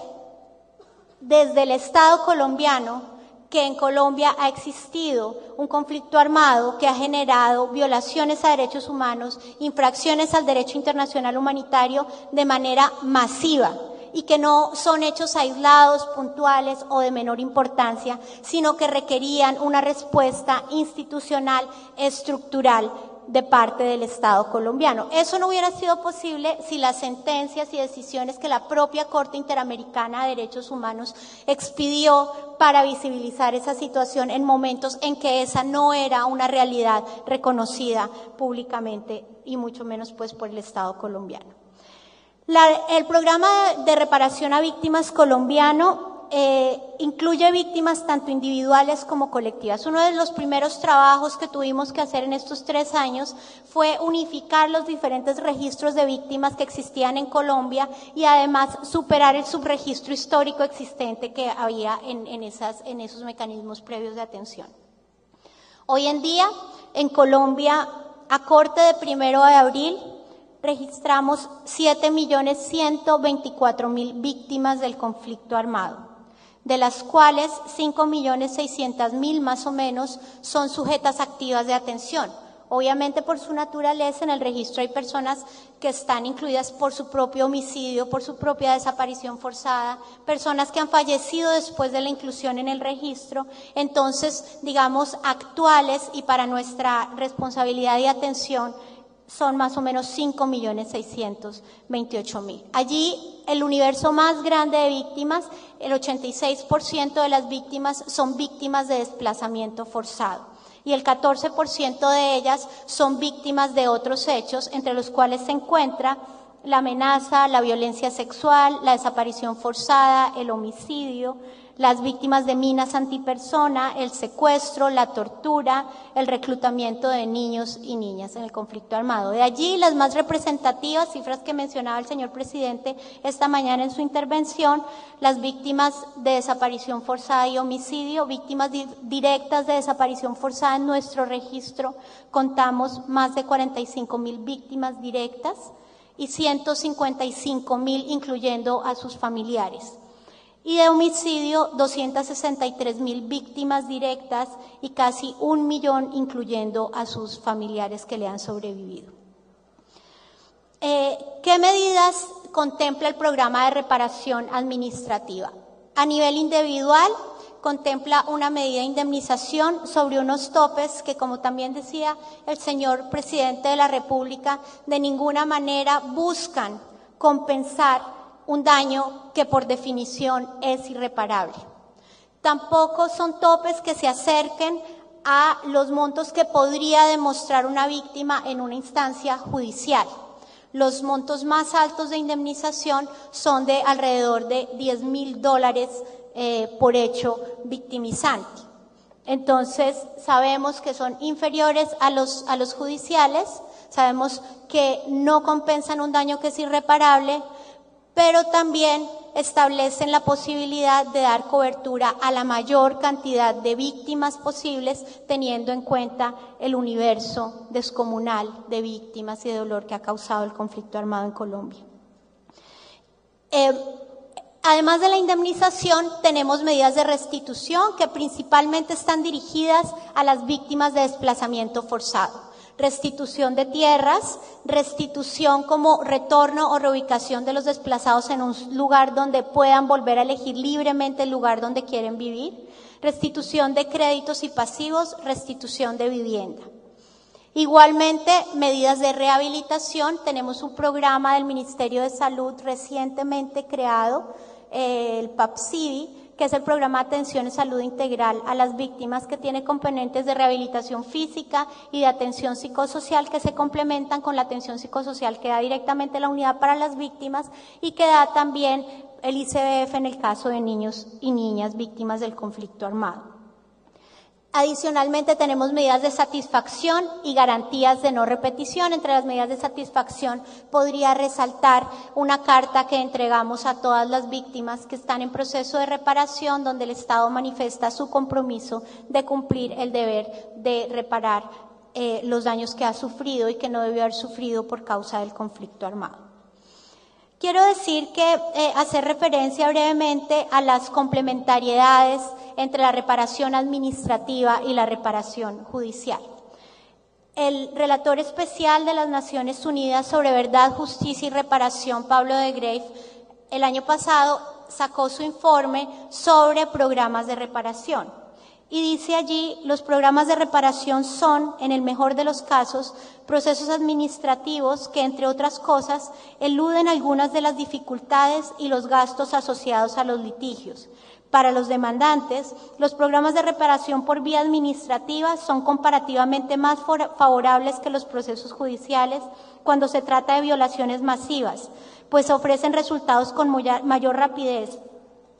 desde el Estado colombiano que en Colombia ha existido un conflicto armado que ha generado violaciones a derechos humanos, infracciones al derecho internacional humanitario de manera masiva, y que no son hechos aislados, puntuales o de menor importancia, sino que requerían una respuesta institucional, estructural, de parte del Estado colombiano. Eso no hubiera sido posible si las sentencias y decisiones que la propia Corte Interamericana de Derechos Humanos expidió para visibilizar esa situación en momentos en que esa no era una realidad reconocida públicamente, y mucho menos pues por el Estado colombiano. El programa de reparación a víctimas colombiano incluye víctimas tanto individuales como colectivas. Uno de los primeros trabajos que tuvimos que hacer en estos 3 años fue unificar los diferentes registros de víctimas que existían en Colombia, y además superar el subregistro histórico existente que había en esos mecanismos previos de atención. Hoy en día, en Colombia, a corte de 1 de abril, registramos 7.124.000 víctimas del conflicto armado, de las cuales 5.600.000 más o menos son sujetas activas de atención. Obviamente, por su naturaleza, en el registro hay personas que están incluidas por su propio homicidio, por su propia desaparición forzada, personas que han fallecido después de la inclusión en el registro. Entonces, digamos, actuales y para nuestra responsabilidad y atención, son más o menos 5.628.000. Allí, el universo más grande de víctimas, el 86% de las víctimas son víctimas de desplazamiento forzado, y el 14% de ellas son víctimas de otros hechos, entre los cuales se encuentra la amenaza, la violencia sexual, la desaparición forzada, el homicidio, las víctimas de minas antipersona, el secuestro, la tortura, el reclutamiento de niños y niñas en el conflicto armado. De allí las más representativas, cifras que mencionaba el señor presidente esta mañana en su intervención: las víctimas de desaparición forzada y homicidio, víctimas directas de desaparición forzada. En nuestro registro contamos más de 45.000 víctimas directas y 155.000 incluyendo a sus familiares. Y de homicidio, 263.000 víctimas directas y casi 1 millón incluyendo a sus familiares que le han sobrevivido. ¿Qué medidas contempla el programa de reparación administrativa? A nivel individual, contempla una medida de indemnización sobre unos topes que, como también decía el señor presidente de la República, de ninguna manera buscan compensar un daño que por definición es irreparable. Tampoco son topes que se acerquen a los montos que podría demostrar una víctima en una instancia judicial. Los montos más altos de indemnización son de alrededor de $10.000 por hecho victimizante. Entonces, sabemos que son inferiores a los judiciales, sabemos que no compensan un daño que es irreparable, pero también establecen la posibilidad de dar cobertura a la mayor cantidad de víctimas posibles, teniendo en cuenta el universo descomunal de víctimas y de dolor que ha causado el conflicto armado en Colombia. Además de la indemnización, tenemos medidas de restitución que principalmente están dirigidas a las víctimas de desplazamiento forzado. Restitución de tierras, restitución como retorno o reubicación de los desplazados en un lugar donde puedan volver a elegir libremente el lugar donde quieren vivir, restitución de créditos y pasivos, restitución de vivienda. Igualmente, medidas de rehabilitación. Tenemos un programa del Ministerio de Salud recientemente creado, el PAPSIVI, que es el Programa de Atención y Salud Integral a las Víctimas, que tiene componentes de rehabilitación física y de atención psicosocial que se complementan con la atención psicosocial que da directamente la Unidad para las Víctimas y que da también el ICBF en el caso de niños y niñas víctimas del conflicto armado. Adicionalmente, tenemos medidas de satisfacción y garantías de no repetición. Entre las medidas de satisfacción podría resaltar una carta que entregamos a todas las víctimas que están en proceso de reparación, donde el Estado manifiesta su compromiso de cumplir el deber de reparar los daños que ha sufrido y que no debió haber sufrido por causa del conflicto armado. Quiero decir que hacer referencia brevemente a las complementariedades entre la reparación administrativa y la reparación judicial. El relator especial de las Naciones Unidas sobre Verdad, Justicia y Reparación, Pablo de Greiff, el año pasado sacó su informe sobre programas de reparación. Y dice allí, los programas de reparación son, en el mejor de los casos, procesos administrativos que, entre otras cosas, eluden algunas de las dificultades y los gastos asociados a los litigios. Para los demandantes, los programas de reparación por vía administrativa son comparativamente más favorables que los procesos judiciales cuando se trata de violaciones masivas, pues ofrecen resultados con mayor rapidez,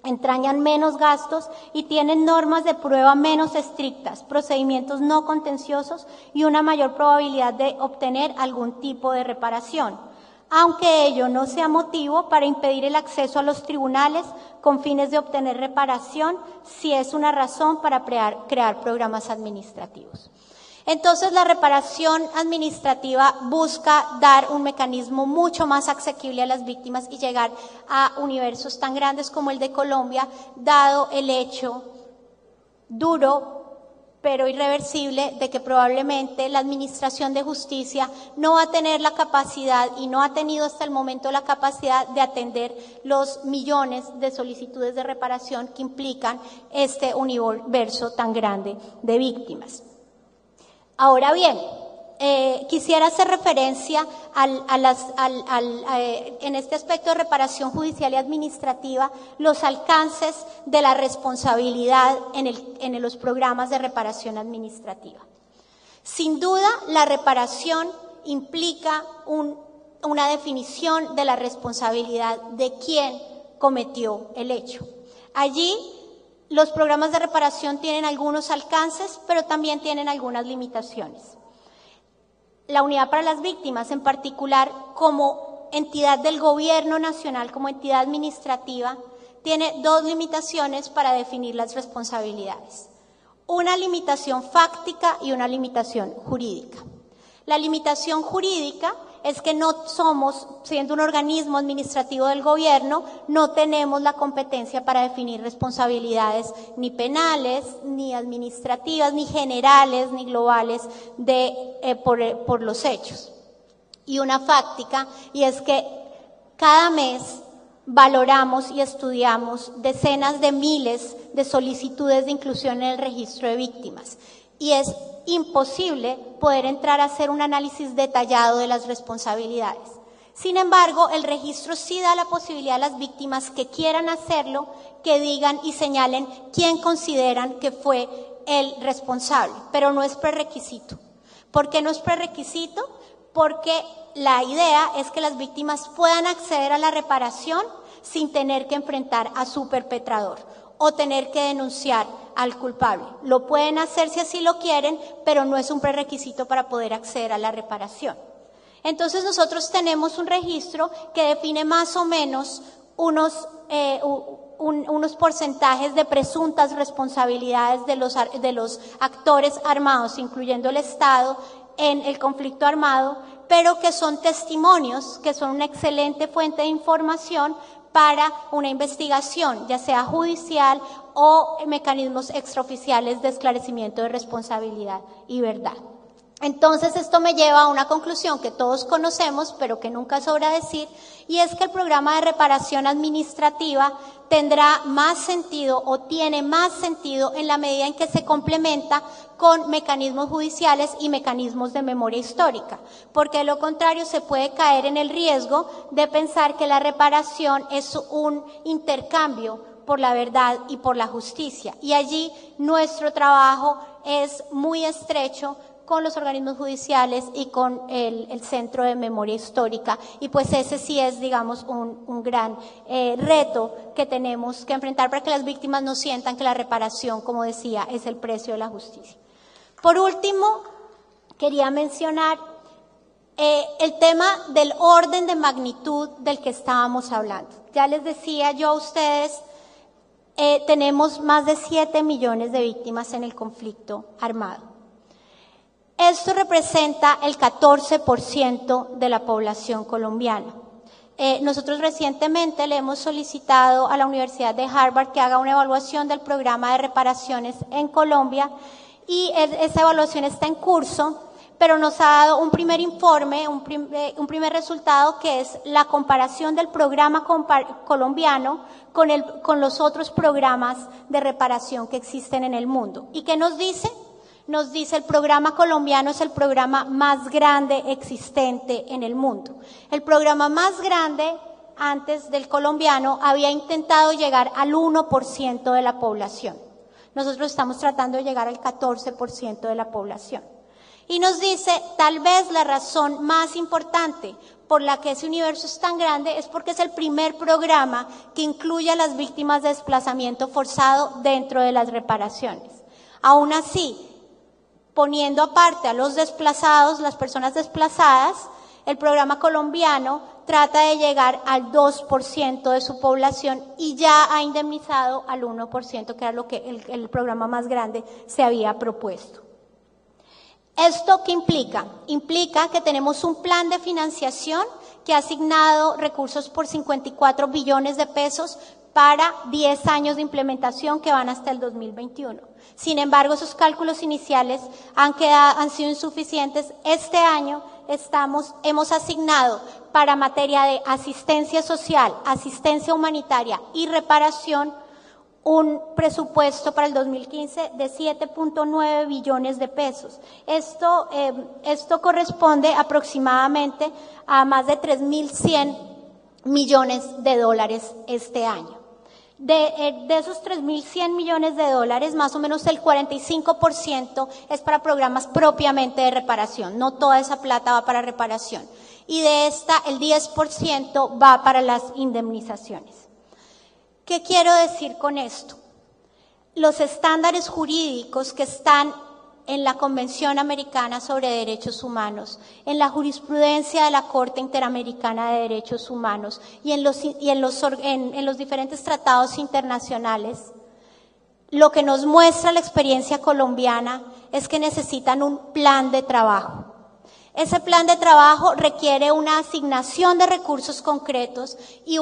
entrañan menos gastos y tienen normas de prueba menos estrictas, procedimientos no contenciosos y una mayor probabilidad de obtener algún tipo de reparación, aunque ello no sea motivo para impedir el acceso a los tribunales con fines de obtener reparación, si es una razón para crear programas administrativos. Entonces, la reparación administrativa busca dar un mecanismo mucho más asequible a las víctimas y llegar a universos tan grandes como el de Colombia, dado el hecho duro pero irreversible de que probablemente la Administración de Justicia no va a tener la capacidad y no ha tenido hasta el momento la capacidad de atender los millones de solicitudes de reparación que implican este universo tan grande de víctimas. Ahora bien, quisiera hacer referencia en este aspecto de reparación judicial y administrativa, los alcances de la responsabilidad en los programas de reparación administrativa. Sin duda, la reparación implica una definición de la responsabilidad de quien cometió el hecho. Allí, los programas de reparación tienen algunos alcances, pero también tienen algunas limitaciones. La Unidad para las Víctimas, en particular, como entidad del Gobierno Nacional, como entidad administrativa, tiene dos limitaciones para definir las responsabilidades. Una limitación fáctica y una limitación jurídica. La limitación jurídica es que no somos, siendo un organismo administrativo del gobierno, no tenemos la competencia para definir responsabilidades ni penales, ni administrativas, ni generales, ni globales por los hechos. Y una fáctica, y es que cada mes valoramos y estudiamos decenas de miles de solicitudes de inclusión en el registro de víctimas. Y es imposible poder entrar a hacer un análisis detallado de las responsabilidades. Sin embargo, el registro sí da la posibilidad a las víctimas que quieran hacerlo, que digan y señalen quién consideran que fue el responsable, pero no es prerequisito. ¿Por qué no es prerequisito? Porque la idea es que las víctimas puedan acceder a la reparación sin tener que enfrentar a su perpetrador o tener que denunciar al culpable. Lo pueden hacer si así lo quieren, pero no es un prerequisito para poder acceder a la reparación. Entonces nosotros tenemos un registro que define más o menos unos porcentajes de presuntas responsabilidades de los actores armados, incluyendo el Estado, en el conflicto armado, pero que son testimonios, que son una excelente fuente de información para una investigación, ya sea judicial o mecanismos extraoficiales de esclarecimiento de responsabilidad y verdad. Entonces esto me lleva a una conclusión que todos conocemos, pero que nunca sobra decir, y es que el programa de reparación administrativa tendrá más sentido o tiene más sentido en la medida en que se complementa con mecanismos judiciales y mecanismos de memoria histórica, porque de lo contrario se puede caer en el riesgo de pensar que la reparación es un intercambio por la verdad y por la justicia, y allí nuestro trabajo es muy estrecho con los organismos judiciales y con el Centro de Memoria Histórica, y pues ese sí es, digamos, un gran reto que tenemos que enfrentar para que las víctimas no sientan que la reparación, como decía, es el precio de la justicia. Por último, quería mencionar el tema del orden de magnitud del que estábamos hablando. Ya les decía yo a ustedes, tenemos más de 7 millones de víctimas en el conflicto armado. Esto representa el 14% de la población colombiana. Nosotros recientemente le hemos solicitado a la Universidad de Harvard que haga una evaluación del programa de reparaciones en Colombia, y esa evaluación está en curso, pero nos ha dado un primer informe, un primer resultado, que es la comparación del programa colombiano con los otros programas de reparación que existen en el mundo. ¿Y qué nos dice? Nos dice: el programa colombiano es el programa más grande existente en el mundo. El programa más grande, antes del colombiano, había intentado llegar al 1% de la población. Nosotros estamos tratando de llegar al 14% de la población. Y nos dice, tal vez la razón más importante por la que ese universo es tan grande es porque es el primer programa que incluye a las víctimas de desplazamiento forzado dentro de las reparaciones. Aún así, poniendo aparte a los desplazados, las personas desplazadas, el programa colombiano trata de llegar al 2% de su población y ya ha indemnizado al 1%, que era lo que el programa más grande se había propuesto. ¿Esto qué implica? Implica que tenemos un plan de financiación que ha asignado recursos por 54 billones de pesos para 10 años de implementación que van hasta el 2021. Sin embargo, esos cálculos iniciales han sido insuficientes. Este año hemos asignado para materia de asistencia social, asistencia humanitaria y reparación un presupuesto para el 2015 de 7.9 billones de pesos. Esto corresponde aproximadamente a más de 3.100 millones de dólares este año. De esos 3.100 millones de dólares, más o menos el 45% es para programas propiamente de reparación. No toda esa plata va para reparación. Y de esta, el 10% va para las indemnizaciones. ¿Qué quiero decir con esto? Los estándares jurídicos que están en la Convención Americana sobre Derechos Humanos, en la jurisprudencia de la Corte Interamericana de Derechos Humanos y en los diferentes tratados internacionales, lo que nos muestra la experiencia colombiana es que necesitan un plan de trabajo. Ese plan de trabajo requiere una asignación de recursos concretos y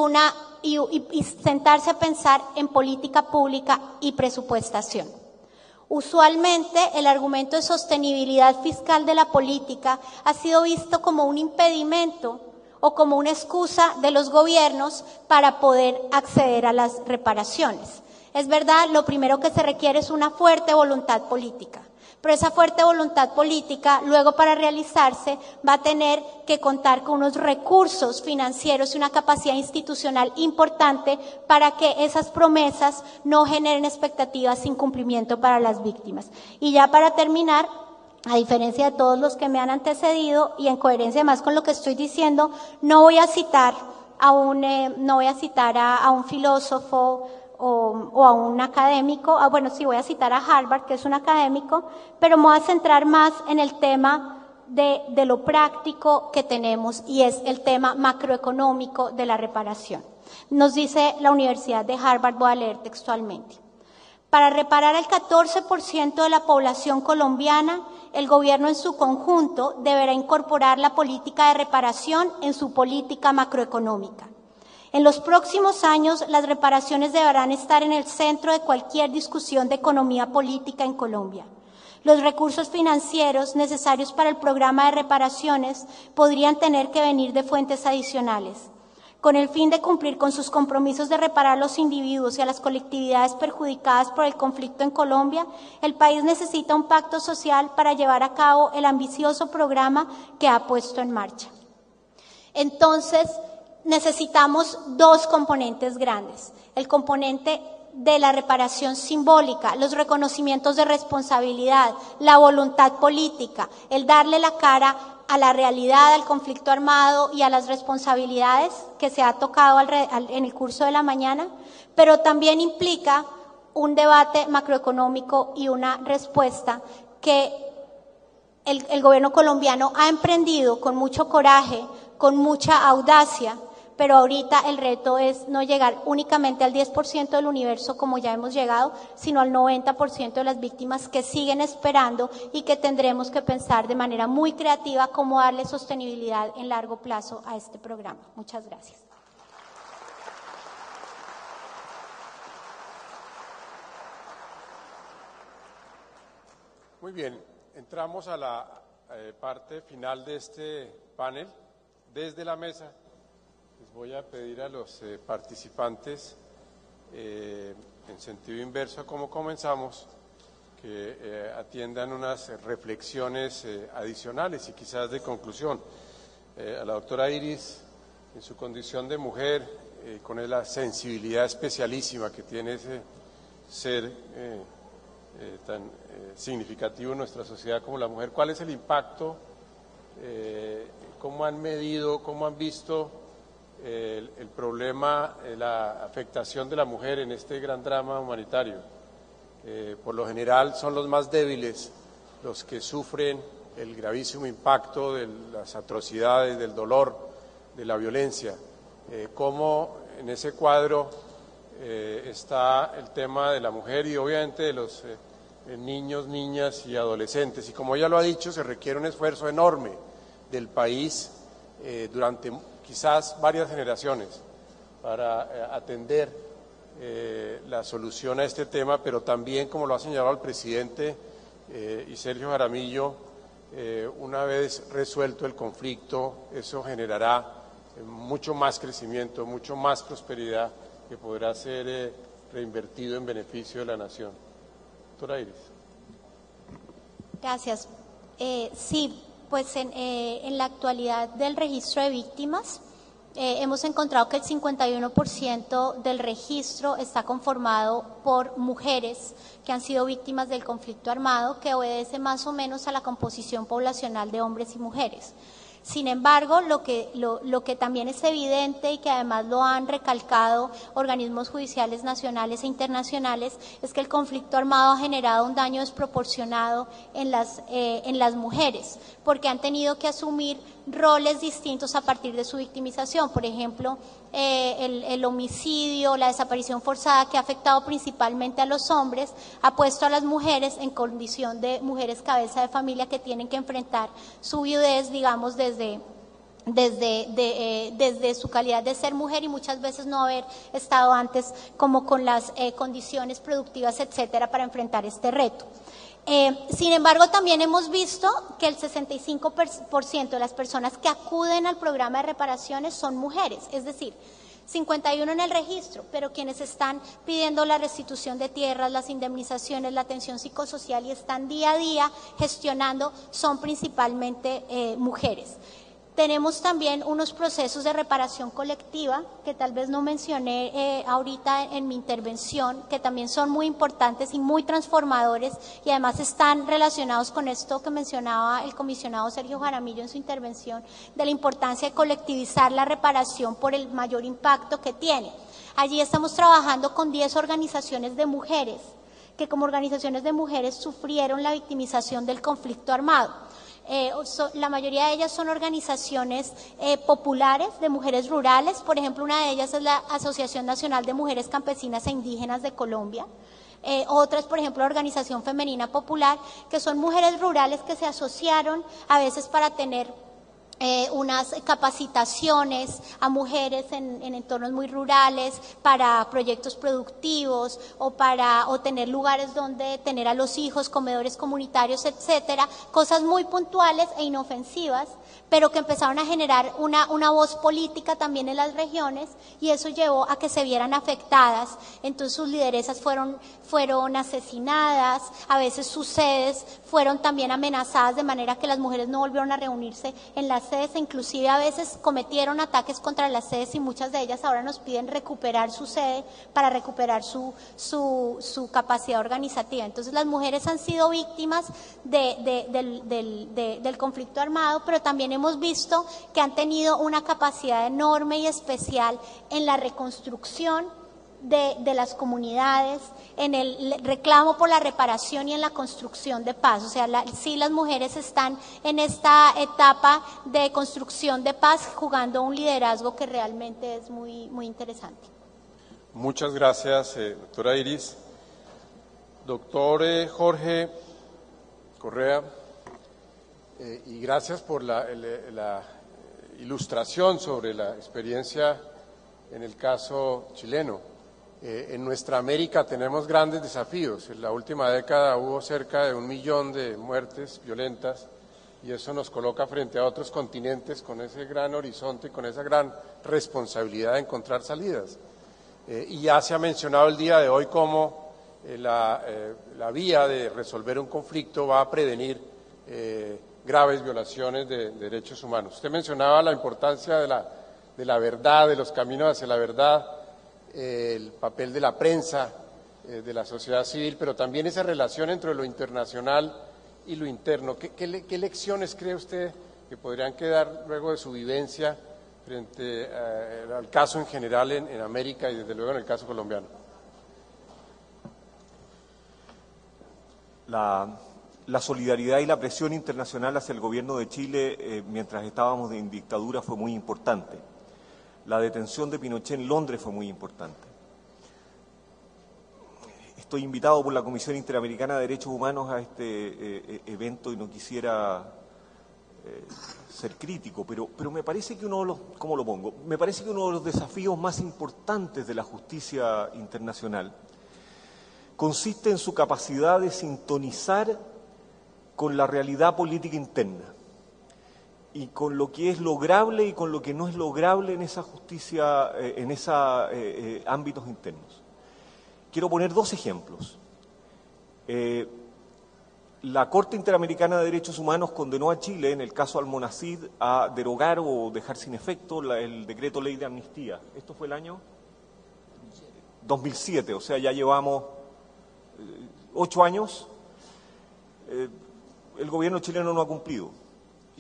sentarse a pensar en política pública y presupuestación. Usualmente el argumento de sostenibilidad fiscal de la política ha sido visto como un impedimento o como una excusa de los gobiernos para poder acceder a las reparaciones. Es verdad, lo primero que se requiere es una fuerte voluntad política. Pero esa fuerte voluntad política, luego para realizarse, va a tener que contar con unos recursos financieros y una capacidad institucional importante para que esas promesas no generen expectativas sin cumplimiento para las víctimas. Y ya para terminar, A diferencia de todos los que me han antecedido y en coherencia además con lo que estoy diciendo, no voy a citar a un filósofo o a un académico, bueno, sí voy a citar a Harvard, que es un académico, pero me voy a centrar más en el tema de lo práctico que tenemos y es el tema macroeconómico de la reparación. Nos dice la Universidad de Harvard, voy a leer textualmente. Para reparar el 14% de la población colombiana, el gobierno en su conjunto deberá incorporar la política de reparación en su política macroeconómica. En los próximos años, las reparaciones deberán estar en el centro de cualquier discusión de economía política en Colombia. Los recursos financieros necesarios para el programa de reparaciones podrían tener que venir de fuentes adicionales. Con el fin de cumplir con sus compromisos de reparar a los individuos y a las colectividades perjudicadas por el conflicto en Colombia, el país necesita un pacto social para llevar a cabo el ambicioso programa que ha puesto en marcha. Entonces, necesitamos dos componentes grandes. El componente de la reparación simbólica, los reconocimientos de responsabilidad, la voluntad política, el darle la cara a la realidad, al conflicto armado y a las responsabilidades que se ha tocado en el curso de la mañana, pero también implica un debate macroeconómico y una respuesta que el gobierno colombiano ha emprendido con mucho coraje, con mucha audacia, pero ahorita el reto es no llegar únicamente al 10% del universo como ya hemos llegado, sino al 90% de las víctimas que siguen esperando y que tendremos que pensar de manera muy creativa cómo darle sostenibilidad en largo plazo a este programa. Muchas gracias. Muy bien, entramos a la parte final de este panel. Desde la mesa les voy a pedir a los participantes, en sentido inverso a cómo comenzamos, que atiendan unas reflexiones adicionales y quizás de conclusión. A la doctora Iris, en su condición de mujer, con la sensibilidad especialísima que tiene ese ser tan significativo en nuestra sociedad como la mujer, ¿cuál es el impacto? ¿Cómo han medido, cómo han visto el problema, la afectación de la mujer en este gran drama humanitario? Por lo general son los más débiles los que sufren el gravísimo impacto de las atrocidades, del dolor, de la violencia. ¿Cómo en ese cuadro está el tema de la mujer y obviamente de los niños, niñas y adolescentes? Y como ella lo ha dicho, se requiere un esfuerzo enorme del país durante quizás varias generaciones para atender la solución a este tema, pero también, como lo ha señalado el presidente y Sergio Jaramillo, una vez resuelto el conflicto, eso generará mucho más crecimiento, mucho más prosperidad que podrá ser reinvertido en beneficio de la nación. Doctora Iris. Gracias. Sí, pues en la actualidad del registro de víctimas, hemos encontrado que el 51% del registro está conformado por mujeres que han sido víctimas del conflicto armado, que obedece más o menos a la composición poblacional de hombres y mujeres. Sin embargo, lo que también es evidente y que además lo han recalcado organismos judiciales nacionales e internacionales es que el conflicto armado ha generado un daño desproporcionado en las mujeres, porque han tenido que asumir roles distintos a partir de su victimización. Por ejemplo, el homicidio, la desaparición forzada, que ha afectado principalmente a los hombres, ha puesto a las mujeres en condición de mujeres cabeza de familia que tienen que enfrentar su viudez, digamos, desde su calidad de ser mujer y muchas veces no haber estado antes como con las condiciones productivas, etcétera, para enfrentar este reto. Sin embargo, también hemos visto que el 65% de las personas que acuden al programa de reparaciones son mujeres, es decir, 51 en el registro, pero quienes están pidiendo la restitución de tierras, las indemnizaciones, la atención psicosocial y están día a día gestionando son principalmente mujeres. Tenemos también unos procesos de reparación colectiva, que tal vez no mencioné ahorita en mi intervención, que también son muy importantes y muy transformadores, y además están relacionados con esto que mencionaba el comisionado Sergio Jaramillo en su intervención, de la importancia de colectivizar la reparación por el mayor impacto que tiene. Allí estamos trabajando con 10 organizaciones de mujeres, que como organizaciones de mujeres sufrieron la victimización del conflicto armado. La mayoría de ellas son organizaciones populares de mujeres rurales. Por ejemplo, una de ellas es la Asociación Nacional de Mujeres Campesinas e Indígenas de Colombia. Otras, por ejemplo, la Organización Femenina Popular, que son mujeres rurales que se asociaron a veces para tener unas capacitaciones a mujeres en entornos muy rurales para proyectos productivos o tener lugares donde tener a los hijos, comedores comunitarios, etcétera, cosas muy puntuales e inofensivas, pero que empezaron a generar una voz política también en las regiones, y eso llevó a que se vieran afectadas. Entonces sus lideresas fueron asesinadas, a veces sus sedes fueron también amenazadas, de manera que las mujeres no volvieron a reunirse en las sedes, e inclusive a veces cometieron ataques contra las sedes, y muchas de ellas ahora nos piden recuperar su sede para recuperar su capacidad organizativa. Entonces las mujeres han sido víctimas del conflicto armado, pero también hemos visto que han tenido una capacidad enorme y especial en la reconstrucción de las comunidades, en el reclamo por la reparación y en la construcción de paz. O sea, sí, las mujeres están en esta etapa de construcción de paz jugando un liderazgo que realmente es muy, muy interesante. Muchas gracias, doctora Iris. Doctor Jorge Correa, y gracias por la ilustración sobre la experiencia en el caso chileno. En nuestra América tenemos grandes desafíos. En la última década hubo cerca de 1 millón de muertes violentas, y eso nos coloca frente a otros continentes con ese gran horizonte y con esa gran responsabilidad de encontrar salidas. Y ya se ha mencionado el día de hoy cómo la vía de resolver un conflicto va a prevenir graves violaciones de derechos humanos. Usted mencionaba la importancia de la verdad, de los caminos hacia la verdad, el papel de la prensa, de la sociedad civil, pero también esa relación entre lo internacional y lo interno. ¿Qué lecciones cree usted que podrían quedar luego de su vivencia frente al caso en general en América y desde luego en el caso colombiano? La solidaridad y la presión internacional hacia el gobierno de Chile mientras estábamos en dictadura fue muy importante. La detención de Pinochet en Londres fue muy importante. Estoy invitado por la Comisión Interamericana de Derechos Humanos a este evento y no quisiera ser crítico, pero me parece que uno de los, ¿cómo lo pongo? Me parece que uno de los desafíos más importantes de la justicia internacional consiste en su capacidad de sintonizar con la realidad política interna y con lo que es lograble y con lo que no es lograble en esa justicia, en esos ámbitos internos. Quiero poner 2 ejemplos. La Corte Interamericana de Derechos Humanos condenó a Chile, en el caso Almonacid, a derogar o dejar sin efecto el decreto ley de amnistía. Esto fue el año 2007, o sea, ya llevamos 8 años. El gobierno chileno no ha cumplido.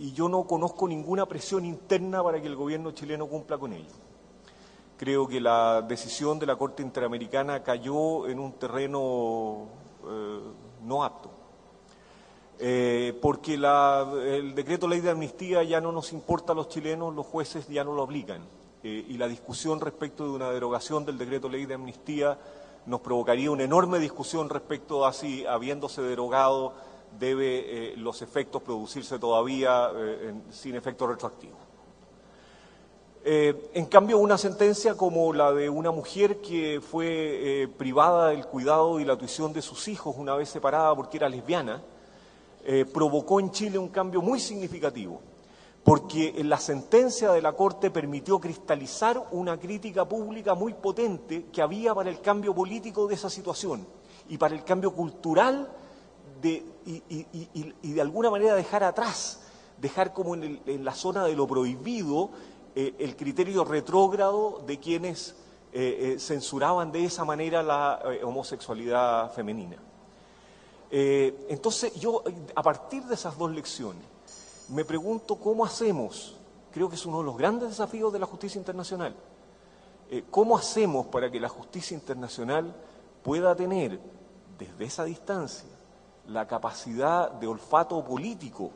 Y yo no conozco ninguna presión interna para que el gobierno chileno cumpla con ello. Creo que la decisión de la Corte Interamericana cayó en un terreno no apto. Porque el decreto ley de amnistía ya no nos importa a los chilenos, los jueces ya no lo aplican. Y la discusión respecto de una derogación del decreto ley de amnistía nos provocaría una enorme discusión respecto a si, habiéndose derogado, debe los efectos producirse todavía sin efecto retroactivo. En cambio, una sentencia como la de una mujer que fue privada del cuidado y la tuición de sus hijos una vez separada porque era lesbiana, provocó en Chile un cambio muy significativo, porque la sentencia de la Corte permitió cristalizar una crítica pública muy potente que había para el cambio político de esa situación y para el cambio cultural y de alguna manera dejar atrás dejar como en la zona de lo prohibido el criterio retrógrado de quienes censuraban de esa manera la homosexualidad femenina. Entonces yo, a partir de esas dos lecciones, me pregunto cómo hacemos, creo que es uno de los grandes desafíos de la justicia internacional, cómo hacemos para que la justicia internacional pueda tener desde esa distancia la capacidad de olfato político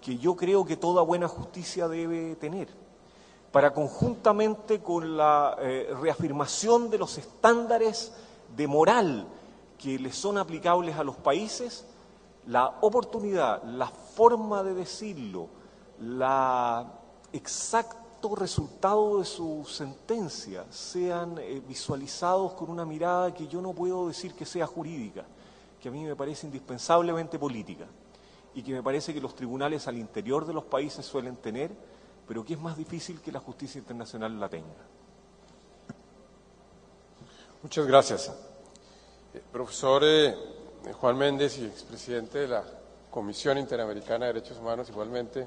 que yo creo que toda buena justicia debe tener, para conjuntamente con la reafirmación de los estándares de moral que les son aplicables a los países, la oportunidad, la forma de decirlo, la exacto resultado de su sentencia sean visualizados con una mirada que yo no puedo decir que sea jurídica, que a mí me parece indispensablemente política y que me parece que los tribunales al interior de los países suelen tener, pero que es más difícil que la justicia internacional la tenga. Muchas gracias. Profesor Juan Méndez y expresidente de la Comisión Interamericana de Derechos Humanos igualmente,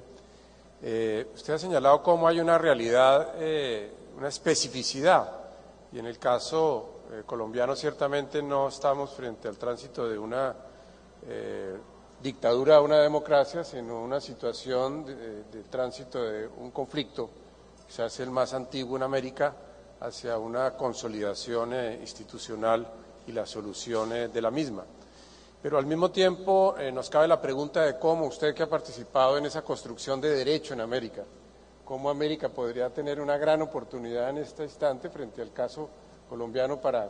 usted ha señalado cómo hay una realidad, una especificidad, y en el caso colombiano ciertamente no estamos frente al tránsito de una dictadura a una democracia, sino una situación de tránsito de un conflicto, quizás el más antiguo en América, hacia una consolidación institucional y la solución de la misma. Pero al mismo tiempo nos cabe la pregunta de cómo usted, que ha participado en esa construcción de derecho en América, cómo América podría tener una gran oportunidad en este instante frente al caso colombiano para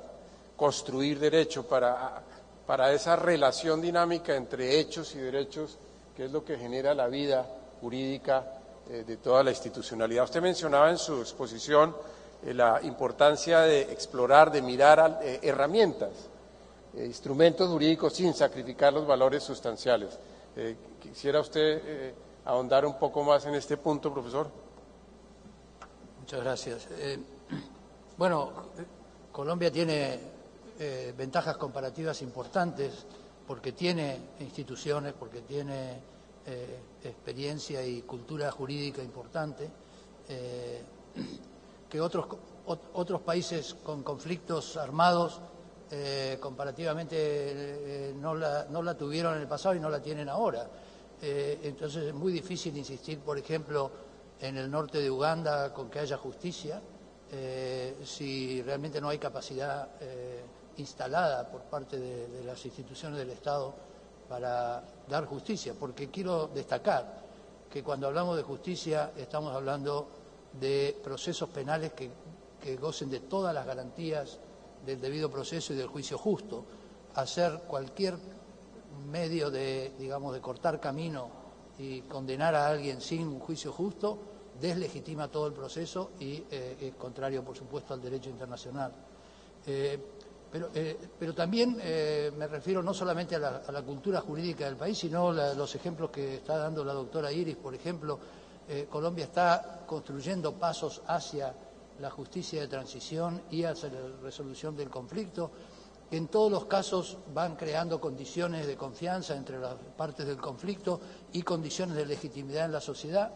construir derecho, para esa relación dinámica entre hechos y derechos, que es lo que genera la vida jurídica de toda la institucionalidad. Usted mencionaba en su exposición la importancia de explorar, de mirar herramientas, instrumentos jurídicos sin sacrificar los valores sustanciales. ¿Quisiera usted ahondar un poco más en este punto, profesor? Muchas gracias. Bueno, Colombia tiene ventajas comparativas importantes porque tiene instituciones, porque tiene experiencia y cultura jurídica importante, que otros países con conflictos armados comparativamente no la tuvieron en el pasado y no la tienen ahora. Entonces es muy difícil insistir, por ejemplo, en el norte de Uganda con que haya justicia, si realmente no hay capacidad instalada por parte de las instituciones del Estado para dar justicia. Porque quiero destacar que cuando hablamos de justicia estamos hablando de procesos penales que gocen de todas las garantías del debido proceso y del juicio justo. Hacer cualquier medio de, digamos, de cortar camino y condenar a alguien sin un juicio justo deslegitima todo el proceso y es contrario, por supuesto, al derecho internacional. Pero también me refiero no solamente a la cultura jurídica del país, sino los ejemplos que está dando la doctora Iris. Por ejemplo, Colombia está construyendo pasos hacia la justicia de transición y hacia la resolución del conflicto. En todos los casos van creando condiciones de confianza entre las partes del conflicto y condiciones de legitimidad en la sociedad,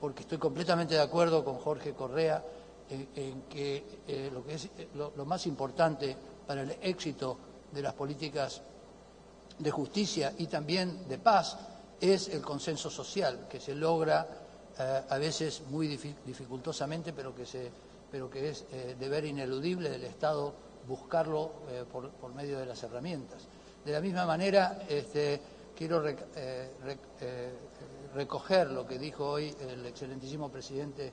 porque estoy completamente de acuerdo con Jorge Correa en que lo más importante para el éxito de las políticas de justicia y también de paz es el consenso social, que se logra a veces muy dificultosamente, pero que es deber ineludible del Estado buscarlo por medio de las herramientas. De la misma manera, quiero recoger lo que dijo hoy el excelentísimo presidente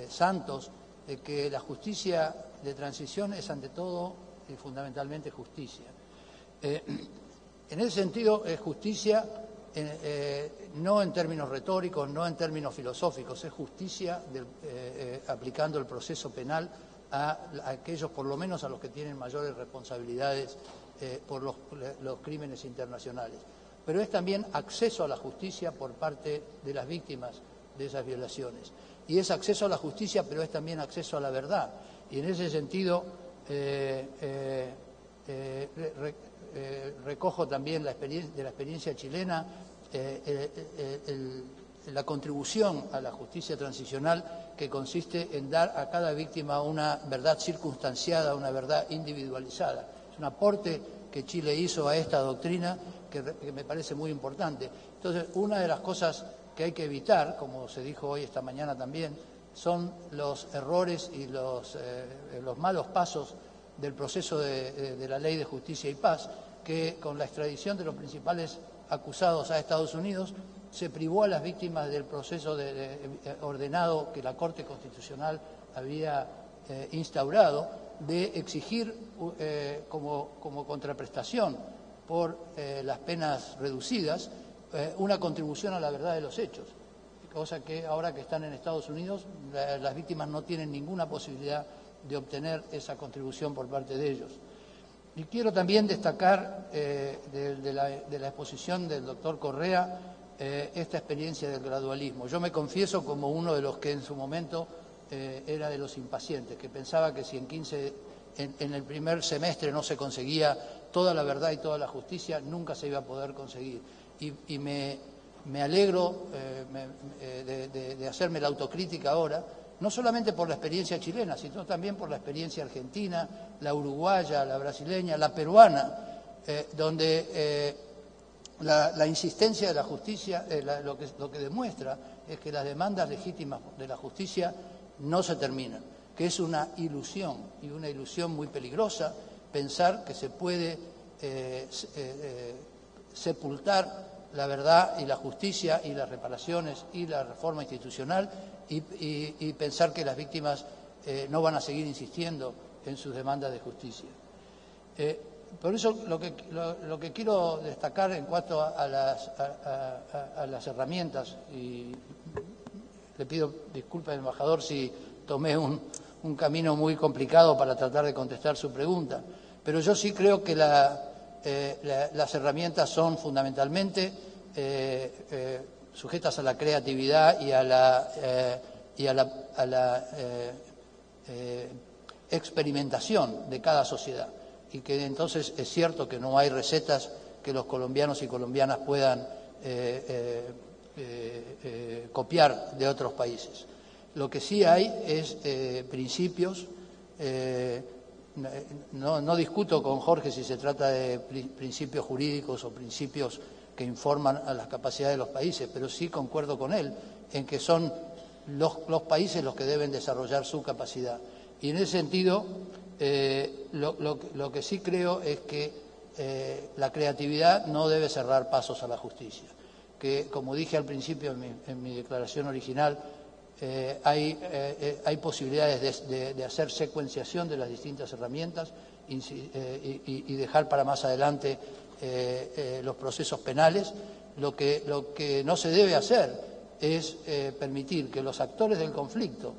Santos, de que la justicia de transición es ante todo y fundamentalmente justicia. En ese sentido es justicia no en términos retóricos, no en términos filosóficos, es justicia aplicando el proceso penal a aquellos, por lo menos a los que tienen mayores responsabilidades por los crímenes internacionales. Pero es también acceso a la justicia por parte de las víctimas de esas violaciones. Y es acceso a la justicia, pero es también acceso a la verdad. Y en ese sentido recojo también de la experiencia chilena la contribución a la justicia transicional, que consiste en dar a cada víctima una verdad circunstanciada, una verdad individualizada. Es un aporte que Chile hizo a esta doctrina que me parece muy importante. Entonces, una de las cosas que hay que evitar, como se dijo hoy esta mañana también, son los errores y los malos pasos del proceso de la Ley de Justicia y Paz, que con la extradición de los principales acusados a Estados Unidos se privó a las víctimas del proceso ordenado que la Corte Constitucional había instaurado, de exigir como contraprestación por las penas reducidas una contribución a la verdad de los hechos, cosa que ahora que están en Estados Unidos las víctimas no tienen ninguna posibilidad de obtener esa contribución por parte de ellos. Y quiero también destacar de la exposición del doctor Correa esta experiencia del gradualismo. Yo me confieso como uno de los que en su momento era de los impacientes, que pensaba que si en el primer semestre no se conseguía toda la verdad y toda la justicia, nunca se iba a poder conseguir. Y me alegro de hacerme la autocrítica ahora, no solamente por la experiencia chilena, sino también por la experiencia argentina, la uruguaya, la brasileña, la peruana, donde la insistencia de la justicia, lo que demuestra es que las demandas legítimas de la justicia no se terminan, que es una ilusión, y una ilusión muy peligrosa, pensar que se puede sepultar la verdad y la justicia y las reparaciones y la reforma institucional y pensar que las víctimas no van a seguir insistiendo en sus demandas de justicia. Por eso lo que quiero destacar en cuanto a las herramientas, y le pido disculpas al embajador si tomé un camino muy complicado para tratar de contestar su pregunta, pero yo sí creo que las herramientas son fundamentalmente sujetas a la creatividad y a la experimentación de cada sociedad, y que entonces es cierto que no hay recetas que los colombianos y colombianas puedan copiar de otros países. Lo que sí hay es principios. No discuto con Jorge si se trata de principios jurídicos o principios que informan a las capacidades de los países, pero sí concuerdo con él en que son los países los que deben desarrollar su capacidad. Y en ese sentido, lo que sí creo es que la creatividad no debe cerrar pasos a la justicia, que, como dije al principio en mi declaración original, hay posibilidades de hacer secuenciación de las distintas herramientas y dejar para más adelante los procesos penales. Lo que no se debe hacer es permitir que los actores del conflicto,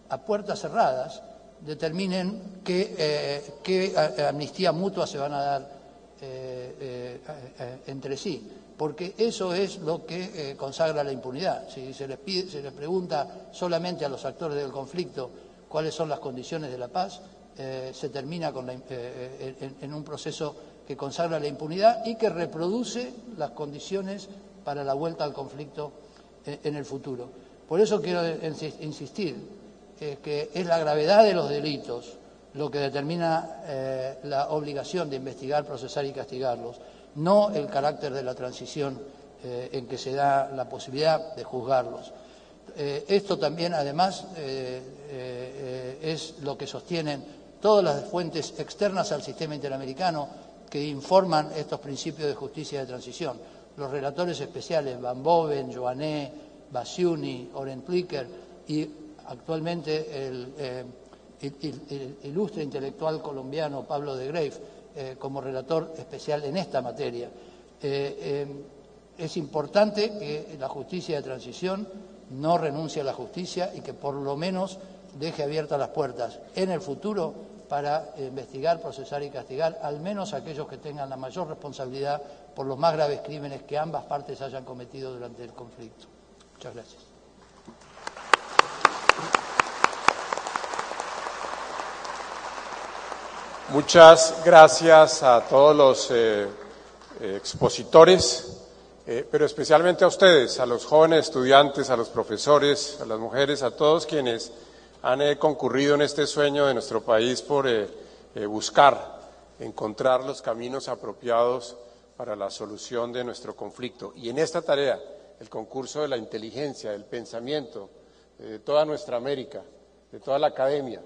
a puertas cerradas, determinen qué amnistía mutua se van a dar entre sí, porque eso es lo que consagra la impunidad. Si se les pregunta solamente a los actores del conflicto cuáles son las condiciones de la paz, se termina en un proceso que consagra la impunidad y que reproduce las condiciones para la vuelta al conflicto en el futuro. Por eso quiero insistir que es la gravedad de los delitos lo que determina la obligación de investigar, procesar y castigarlos, no el carácter de la transición en que se da la posibilidad de juzgarlos. Esto también, además, es lo que sostienen todas las fuentes externas al sistema interamericano que informan estos principios de justicia de transición. Los relatores especiales Van Boven, Joanné, Bassiouni, Oren Plicker y actualmente el ilustre intelectual colombiano Pablo de Greiff como relator especial en esta materia. Es importante que la justicia de transición no renuncie a la justicia y que por lo menos deje abiertas las puertas en el futuro para investigar, procesar y castigar al menos aquellos que tengan la mayor responsabilidad por los más graves crímenes que ambas partes hayan cometido durante el conflicto. Muchas gracias. Muchas gracias a todos los expositores pero especialmente a ustedes, a los jóvenes estudiantes, a los profesores, a las mujeres, a todos quienes han concurrido en este sueño de nuestro país por buscar, encontrar los caminos apropiados para la solución de nuestro conflicto. Y en esta tarea, el concurso de la inteligencia, del pensamiento, de toda nuestra América, de toda la academia,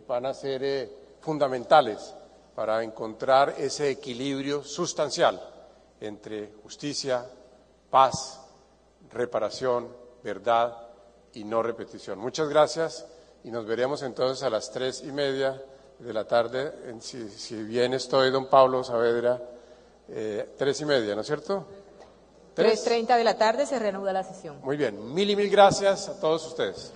van a ser fundamentales para encontrar ese equilibrio sustancial entre justicia, paz, reparación, verdad y no repetición. Muchas gracias y nos veremos entonces a las 3:30 de la tarde, si bien estoy, don Pablo Saavedra, 3:30, ¿no es cierto? 3:30 de la tarde se reanuda la sesión. Muy bien, mil y mil gracias a todos ustedes.